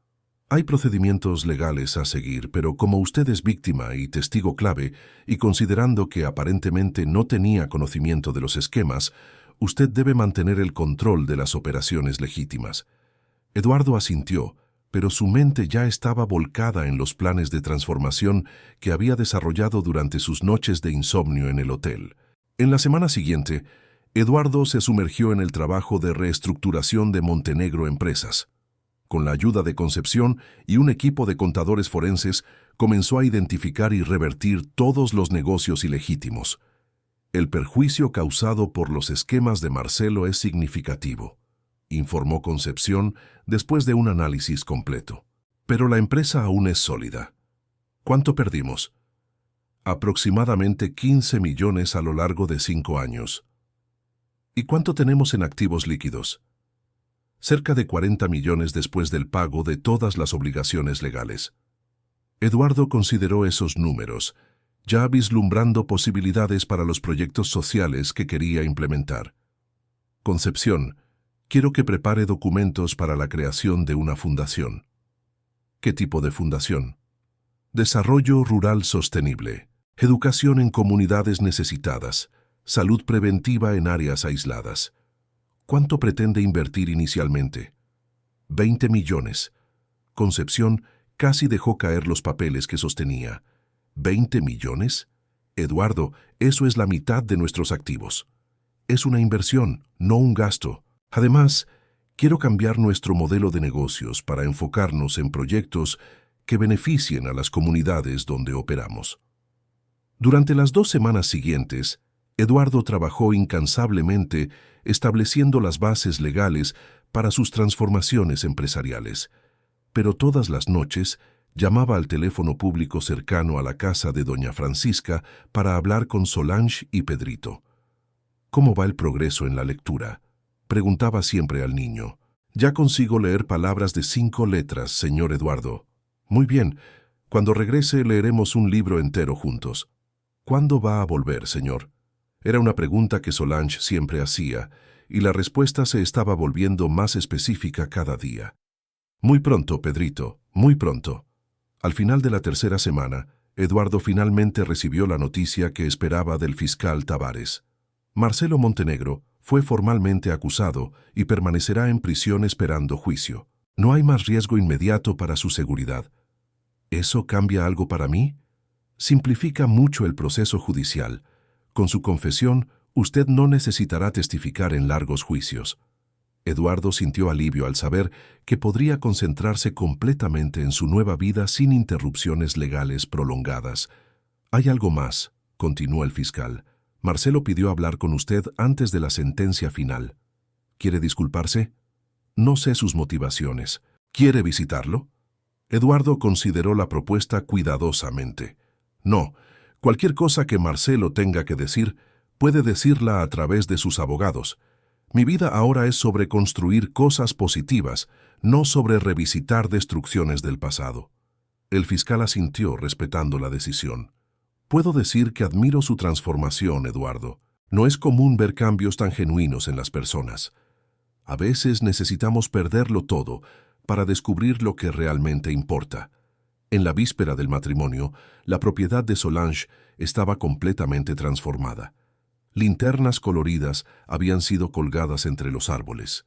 [SPEAKER 1] Hay procedimientos legales a seguir, pero como usted es víctima y testigo clave, y considerando que aparentemente no tenía conocimiento de los esquemas, usted debe mantener el control de las operaciones legítimas». Eduardo asintió, pero su mente ya estaba volcada en los planes de transformación que había desarrollado durante sus noches de insomnio en el hotel. En la semana siguiente, Eduardo se sumergió en el trabajo de reestructuración de Montenegro Empresas. Con la ayuda de Concepción y un equipo de contadores forenses, comenzó a identificar y revertir todos los negocios ilegítimos. «El perjuicio causado por los esquemas de Marcelo es significativo», informó Concepción después de un análisis completo. Pero la empresa aún es sólida. ¿Cuánto perdimos? Aproximadamente 15 millones a lo largo de 5 años. ¿Y cuánto tenemos en activos líquidos? Cerca de 40 millones después del pago de todas las obligaciones legales. Eduardo consideró esos números, ya vislumbrando posibilidades para los proyectos sociales que quería implementar. Concepción, quiero que prepare documentos para la creación de una fundación. ¿Qué tipo de fundación? Desarrollo rural sostenible, educación en comunidades necesitadas, salud preventiva en áreas aisladas. ¿Cuánto pretende invertir inicialmente? 20 millones. Concepción casi dejó caer los papeles que sostenía. ¿20 millones? Eduardo, eso es la mitad de nuestros activos. Es una inversión, no un gasto. Además, quiero cambiar nuestro modelo de negocios para enfocarnos en proyectos que beneficien a las comunidades donde operamos. Durante las 2 semanas siguientes, Eduardo trabajó incansablemente estableciendo las bases legales para sus transformaciones empresariales, pero todas las noches llamaba al teléfono público cercano a la casa de doña Francisca para hablar con Solange y Pedrito. ¿Cómo va el progreso en la lectura?, preguntaba siempre al niño. Ya consigo leer palabras de 5 letras, señor Eduardo. Muy bien, cuando regrese leeremos un libro entero juntos. ¿Cuándo va a volver, señor? Era una pregunta que Solange siempre hacía, y la respuesta se estaba volviendo más específica cada día. Muy pronto, Pedrito, muy pronto. Al final de la 3ª semana, Eduardo finalmente recibió la noticia que esperaba del fiscal Tavares. Marcelo Montenegro fue formalmente acusado y permanecerá en prisión esperando juicio. No hay más riesgo inmediato para su seguridad. ¿Eso cambia algo para mí? Simplifica mucho el proceso judicial. Con su confesión, usted no necesitará testificar en largos juicios. Eduardo sintió alivio al saber que podría concentrarse completamente en su nueva vida sin interrupciones legales prolongadas. «Hay algo más», continuó el fiscal. «Marcelo pidió hablar con usted antes de la sentencia final. ¿Quiere disculparse? No sé sus motivaciones. ¿Quiere visitarlo?» Eduardo consideró la propuesta cuidadosamente. «No, cualquier cosa que Marcelo tenga que decir, puede decirla a través de sus abogados. Mi vida ahora es sobre construir cosas positivas, no sobre revisitar destrucciones del pasado». El fiscal asintió respetando la decisión. «Puedo decir que admiro su transformación, Eduardo. No es común ver cambios tan genuinos en las personas. A veces necesitamos perderlo todo para descubrir lo que realmente importa». En la víspera del matrimonio, la propiedad de Solange estaba completamente transformada. Linternas coloridas habían sido colgadas entre los árboles.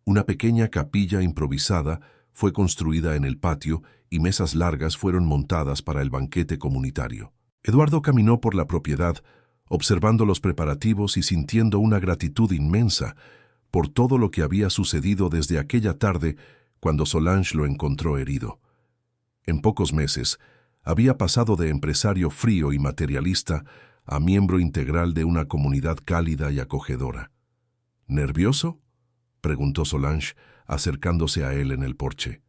[SPEAKER 1] Una pequeña capilla improvisada fue construida en el patio y mesas largas fueron montadas para el banquete comunitario. Eduardo caminó por la propiedad, observando los preparativos y sintiendo una gratitud inmensa por todo lo que había sucedido desde aquella tarde cuando Solange lo encontró herido. En pocos meses, había pasado de empresario frío y materialista a miembro integral de una comunidad cálida y acogedora. ¿Nervioso?, preguntó Solange, acercándose a él en el porche.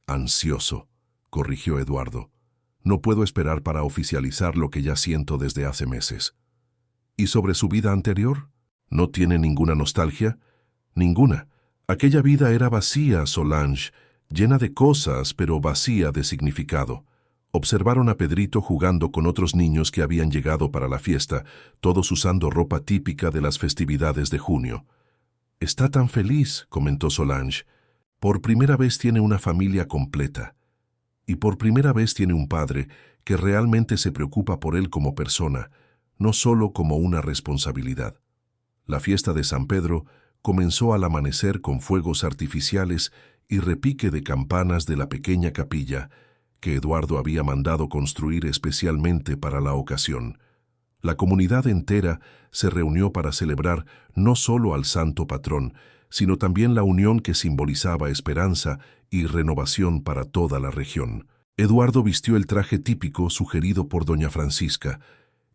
[SPEAKER 1] «Ansioso», corrigió Eduardo. «No puedo esperar para oficializar lo que ya siento desde hace meses». «¿Y sobre su vida anterior? ¿No tiene ninguna nostalgia?» «Ninguna. Aquella vida era vacía, Solange, llena de cosas, pero vacía de significado». Observaron a Pedrito jugando con otros niños que habían llegado para la fiesta, todos usando ropa típica de las festividades de junio. «Está tan feliz», comentó Solange. «Por primera vez tiene una familia completa. Y por primera vez tiene un padre que realmente se preocupa por él como persona, no solo como una responsabilidad». La fiesta de San Pedro comenzó al amanecer con fuegos artificiales y repique de campanas de la pequeña capilla que Eduardo había mandado construir especialmente para la ocasión. La comunidad entera se reunió para celebrar no solo al santo patrón, sino también la unión que simbolizaba esperanza y renovación para toda la región. Eduardo vistió el traje típico sugerido por doña Francisca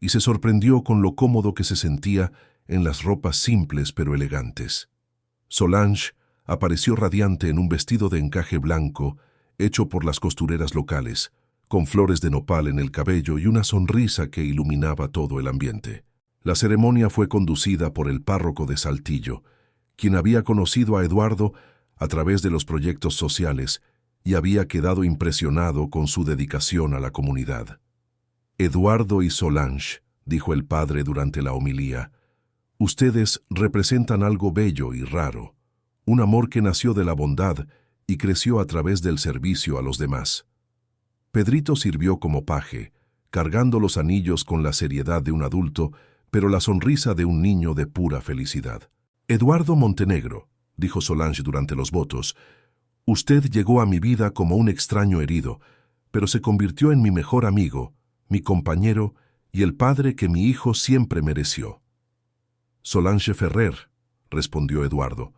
[SPEAKER 1] y se sorprendió con lo cómodo que se sentía en las ropas simples pero elegantes. Solange apareció radiante en un vestido de encaje blanco, hecho por las costureras locales, con flores de nopal en el cabello y una sonrisa que iluminaba todo el ambiente. La ceremonia fue conducida por el párroco de Saltillo, quien había conocido a Eduardo a través de los proyectos sociales y había quedado impresionado con su dedicación a la comunidad. Eduardo y Solange, dijo el padre durante la homilía, ustedes representan algo bello y raro, un amor que nació de la bondad y creció a través del servicio a los demás. Pedrito sirvió como paje, cargando los anillos con la seriedad de un adulto, pero la sonrisa de un niño de pura felicidad. Eduardo Montenegro, dijo Solange durante los votos, usted llegó a mi vida como un extraño herido, pero se convirtió en mi mejor amigo, mi compañero y el padre que mi hijo siempre mereció. Solange Ferrer, respondió Eduardo,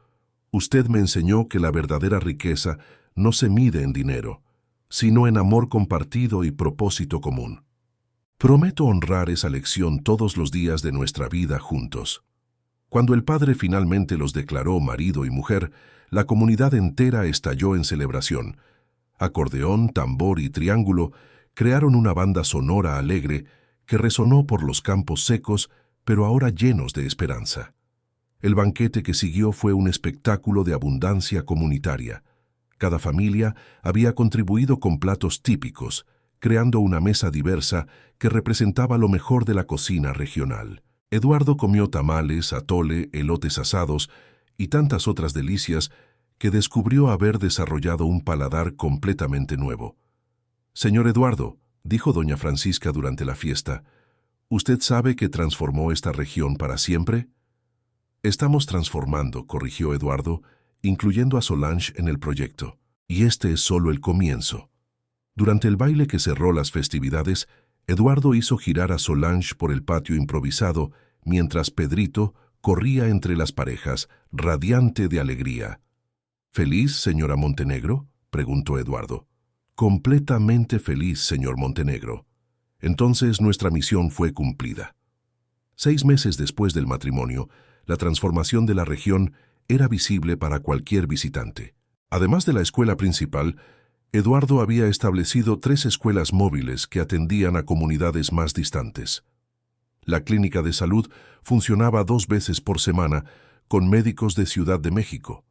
[SPEAKER 1] usted me enseñó que la verdadera riqueza no se mide en dinero, sino en amor compartido y propósito común. Prometo honrar esa lección todos los días de nuestra vida juntos. Cuando el padre finalmente los declaró marido y mujer, la comunidad entera estalló en celebración. Acordeón, tambor y triángulo crearon una banda sonora alegre que resonó por los campos secos, pero ahora llenos de esperanza. El banquete que siguió fue un espectáculo de abundancia comunitaria. Cada familia había contribuido con platos típicos, creando una mesa diversa que representaba lo mejor de la cocina regional. Eduardo comió tamales, atole, elotes asados y tantas otras delicias que descubrió haber desarrollado un paladar completamente nuevo. Señor Eduardo, dijo doña Francisca durante la fiesta, ¿usted sabe que transformó esta región para siempre? Estamos transformando, corrigió Eduardo, incluyendo a Solange en el proyecto. Y este es solo el comienzo. Durante el baile que cerró las festividades, Eduardo hizo girar a Solange por el patio improvisado, mientras Pedrito corría entre las parejas, radiante de alegría. ¿Feliz, señora Montenegro?, preguntó Eduardo. Completamente feliz, señor Montenegro. Entonces nuestra misión fue cumplida. 6 meses después del matrimonio, la transformación de la región era visible para cualquier visitante. Además de la escuela principal, Eduardo había establecido 3 escuelas móviles que atendían a comunidades más distantes. La clínica de salud funcionaba 2 veces por semana con médicos de Ciudad de México,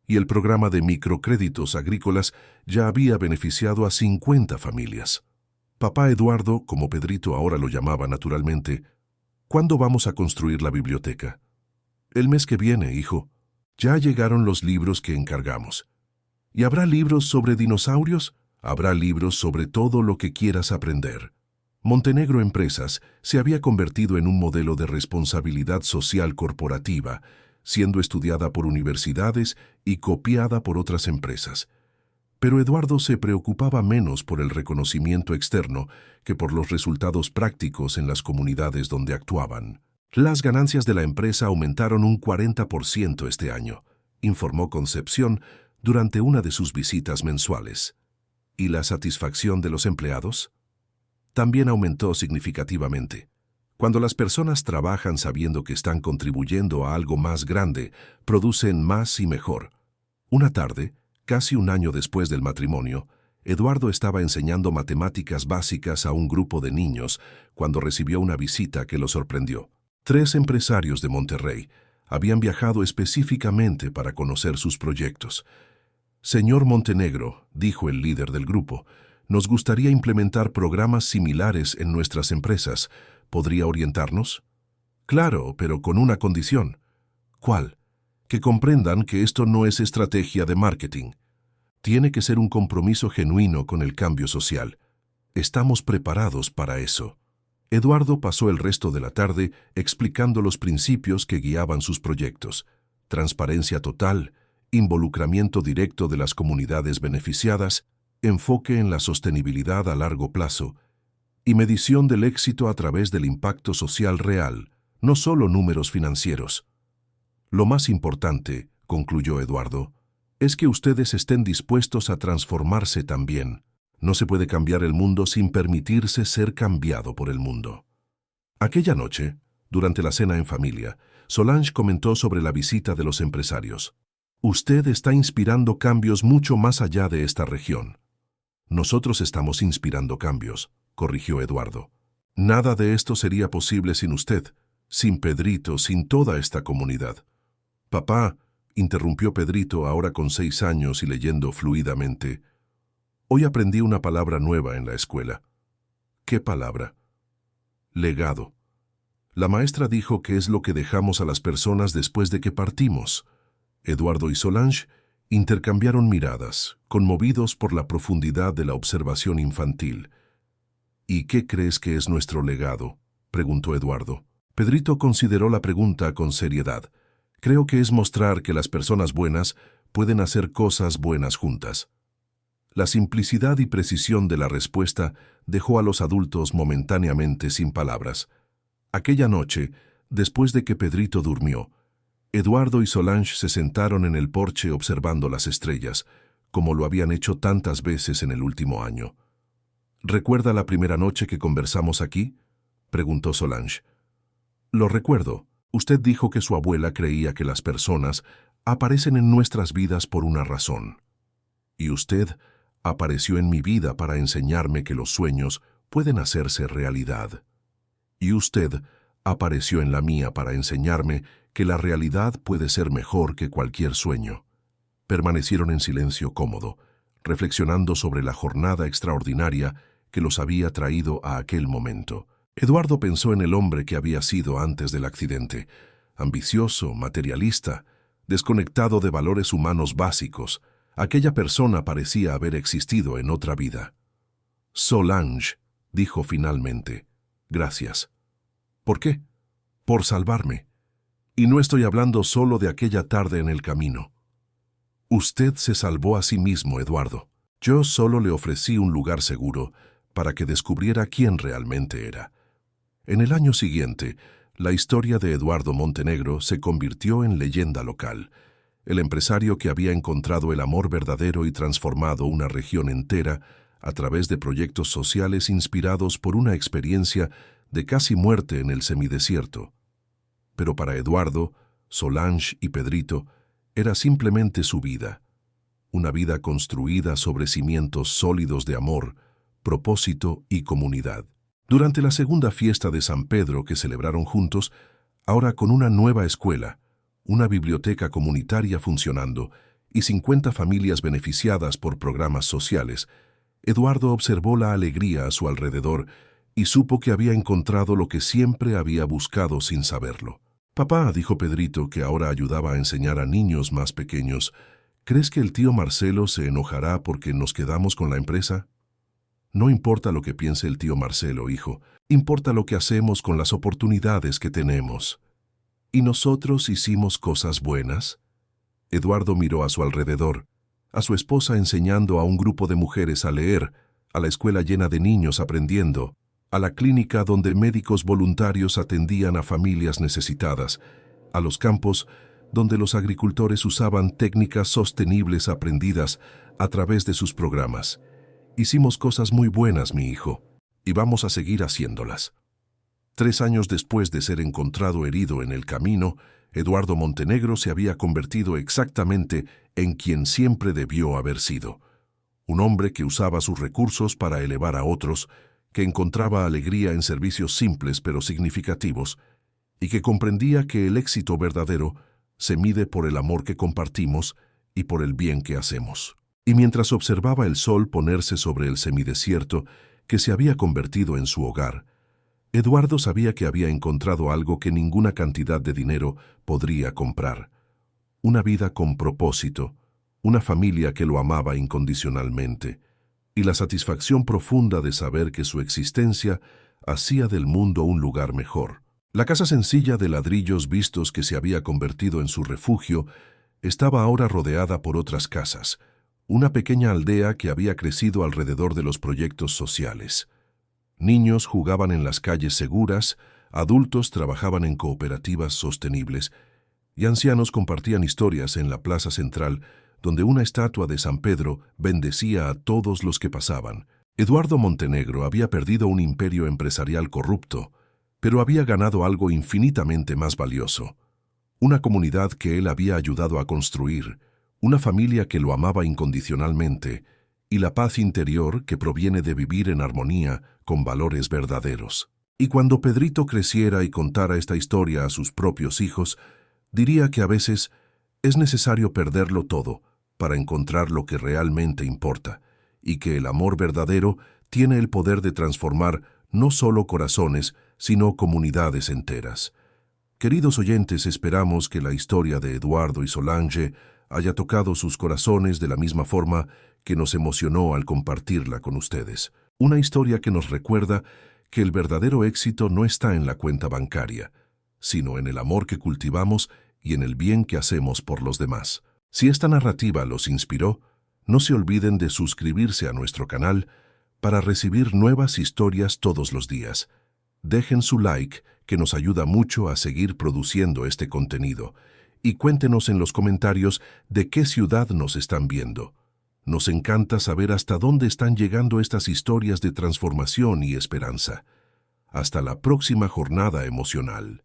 [SPEAKER 1] y el programa de microcréditos agrícolas ya había beneficiado a 50 familias. Papá Eduardo, como Pedrito ahora lo llamaba naturalmente, ¿cuándo vamos a construir la biblioteca? El mes que viene, hijo. Ya llegaron los libros que encargamos. ¿Y habrá libros sobre dinosaurios? Habrá libros sobre todo lo que quieras aprender. Montenegro Empresas se había convertido en un modelo de responsabilidad social corporativa, siendo estudiada por universidades y copiada por otras empresas. Pero Eduardo se preocupaba menos por el reconocimiento externo que por los resultados prácticos en las comunidades donde actuaban. Las ganancias de la empresa aumentaron un 40% este año, informó Concepción durante una de sus visitas mensuales. ¿Y la satisfacción de los empleados? También aumentó significativamente. Cuando las personas trabajan sabiendo que están contribuyendo a algo más grande, producen más y mejor. Una tarde, casi un año después del matrimonio, Eduardo estaba enseñando matemáticas básicas a un grupo de niños cuando recibió una visita que lo sorprendió. 3 empresarios de Monterrey habían viajado específicamente para conocer sus proyectos. Señor Montenegro, dijo el líder del grupo, nos gustaría implementar programas similares en nuestras empresas. ¿Podría orientarnos? Claro, pero con una condición. ¿Cuál? Que comprendan que esto no es estrategia de marketing. Tiene que ser un compromiso genuino con el cambio social. Estamos preparados para eso. Eduardo pasó el resto de la tarde explicando los principios que guiaban sus proyectos: transparencia total, involucramiento directo de las comunidades beneficiadas, enfoque en la sostenibilidad a largo plazo y medición del éxito a través del impacto social real, no solo números financieros. Lo más importante, concluyó Eduardo, es que ustedes estén dispuestos a transformarse también. No se puede cambiar el mundo sin permitirse ser cambiado por el mundo. Aquella noche, durante la cena en familia, Solange comentó sobre la visita de los empresarios. Usted está inspirando cambios mucho más allá de esta región. Nosotros estamos inspirando cambios, corrigió Eduardo. Nada de esto sería posible sin usted, sin Pedrito, sin toda esta comunidad. Papá, interrumpió Pedrito, ahora con 6 años y leyendo fluidamente. Hoy aprendí una palabra nueva en la escuela. ¿Qué palabra? Legado. La maestra dijo que es lo que dejamos a las personas después de que partimos. Eduardo y Solange intercambiaron miradas, conmovidos por la profundidad de la observación infantil. ¿Y qué crees que es nuestro legado?, preguntó Eduardo. Pedrito consideró la pregunta con seriedad. Creo que es mostrar que las personas buenas pueden hacer cosas buenas juntas. La simplicidad y precisión de la respuesta dejó a los adultos momentáneamente sin palabras. Aquella noche, después de que Pedrito durmió, Eduardo y Solange se sentaron en el porche observando las estrellas, como lo habían hecho tantas veces en el último año. ¿Recuerda la primera noche que conversamos aquí?, preguntó Solange. Lo recuerdo. Usted dijo que su abuela creía que las personas aparecen en nuestras vidas por una razón. Y usted apareció en mi vida para enseñarme que los sueños pueden hacerse realidad. Y usted apareció en la mía para enseñarme que la realidad puede ser mejor que cualquier sueño. Permanecieron en silencio cómodo, reflexionando sobre la jornada extraordinaria que los había traído a aquel momento. Eduardo pensó en el hombre que había sido antes del accidente, ambicioso, materialista, desconectado de valores humanos básicos. Aquella persona parecía haber existido en otra vida. Solange, dijo finalmente, gracias. ¿Por qué? Por salvarme. Y no estoy hablando solo de aquella tarde en el camino. Usted se salvó a sí mismo, Eduardo. Yo solo le ofrecí un lugar seguro para que descubriera quién realmente era. En el año siguiente, la historia de Eduardo Montenegro se convirtió en leyenda local. El empresario que había encontrado el amor verdadero y transformado una región entera a través de proyectos sociales inspirados por una experiencia de casi muerte en el semidesierto. Pero para Eduardo, Solange y Pedrito era simplemente su vida, una vida construida sobre cimientos sólidos de amor, propósito y comunidad. Durante la segunda fiesta de San Pedro que celebraron juntos, ahora con una nueva escuela, una biblioteca comunitaria funcionando y 50 familias beneficiadas por programas sociales, Eduardo observó la alegría a su alrededor y supo que había encontrado lo que siempre había buscado sin saberlo. Papá, dijo Pedrito, que ahora ayudaba a enseñar a niños más pequeños, ¿crees que el tío Marcelo se enojará porque nos quedamos con la empresa? No importa lo que piense el tío Marcelo, hijo, importa lo que hacemos con las oportunidades que tenemos. ¿Y nosotros hicimos cosas buenas? Eduardo miró a su alrededor, a su esposa enseñando a un grupo de mujeres a leer, a la escuela llena de niños aprendiendo, a la clínica donde médicos voluntarios atendían a familias necesitadas, a los campos donde los agricultores usaban técnicas sostenibles aprendidas a través de sus programas. Hicimos cosas muy buenas, mi hijo, y vamos a seguir haciéndolas. 3 años después de ser encontrado herido en el camino, Eduardo Montenegro se había convertido exactamente en quien siempre debió haber sido. Un hombre que usaba sus recursos para elevar a otros, que encontraba alegría en servicios simples pero significativos, y que comprendía que el éxito verdadero se mide por el amor que compartimos y por el bien que hacemos. Y mientras observaba el sol ponerse sobre el semidesierto que se había convertido en su hogar, Eduardo sabía que había encontrado algo que ninguna cantidad de dinero podría comprar. Una vida con propósito, una familia que lo amaba incondicionalmente, y la satisfacción profunda de saber que su existencia hacía del mundo un lugar mejor. La casa sencilla de ladrillos vistos que se había convertido en su refugio estaba ahora rodeada por otras casas, una pequeña aldea que había crecido alrededor de los proyectos sociales. Niños jugaban en las calles seguras, adultos trabajaban en cooperativas sostenibles y ancianos compartían historias en la plaza central, donde una estatua de San Pedro bendecía a todos los que pasaban. Eduardo Montenegro había perdido un imperio empresarial corrupto, pero había ganado algo infinitamente más valioso. Una comunidad que él había ayudado a construir, una familia que lo amaba incondicionalmente y la paz interior que proviene de vivir en armonía con valores verdaderos. Y cuando Pedrito creciera y contara esta historia a sus propios hijos, diría que a veces es necesario perderlo todo para encontrar lo que realmente importa, y que el amor verdadero tiene el poder de transformar no solo corazones, sino comunidades enteras. Queridos oyentes, esperamos que la historia de Eduardo y Solange haya tocado sus corazones de la misma forma que nos emocionó al compartirla con ustedes. Una historia que nos recuerda que el verdadero éxito no está en la cuenta bancaria, sino en el amor que cultivamos y en el bien que hacemos por los demás. Si esta narrativa los inspiró, no se olviden de suscribirse a nuestro canal para recibir nuevas historias todos los días. Dejen su like, que nos ayuda mucho a seguir produciendo este contenido, y cuéntenos en los comentarios de qué ciudad nos están viendo. Nos encanta saber hasta dónde están llegando estas historias de transformación y esperanza. Hasta la próxima jornada emocional.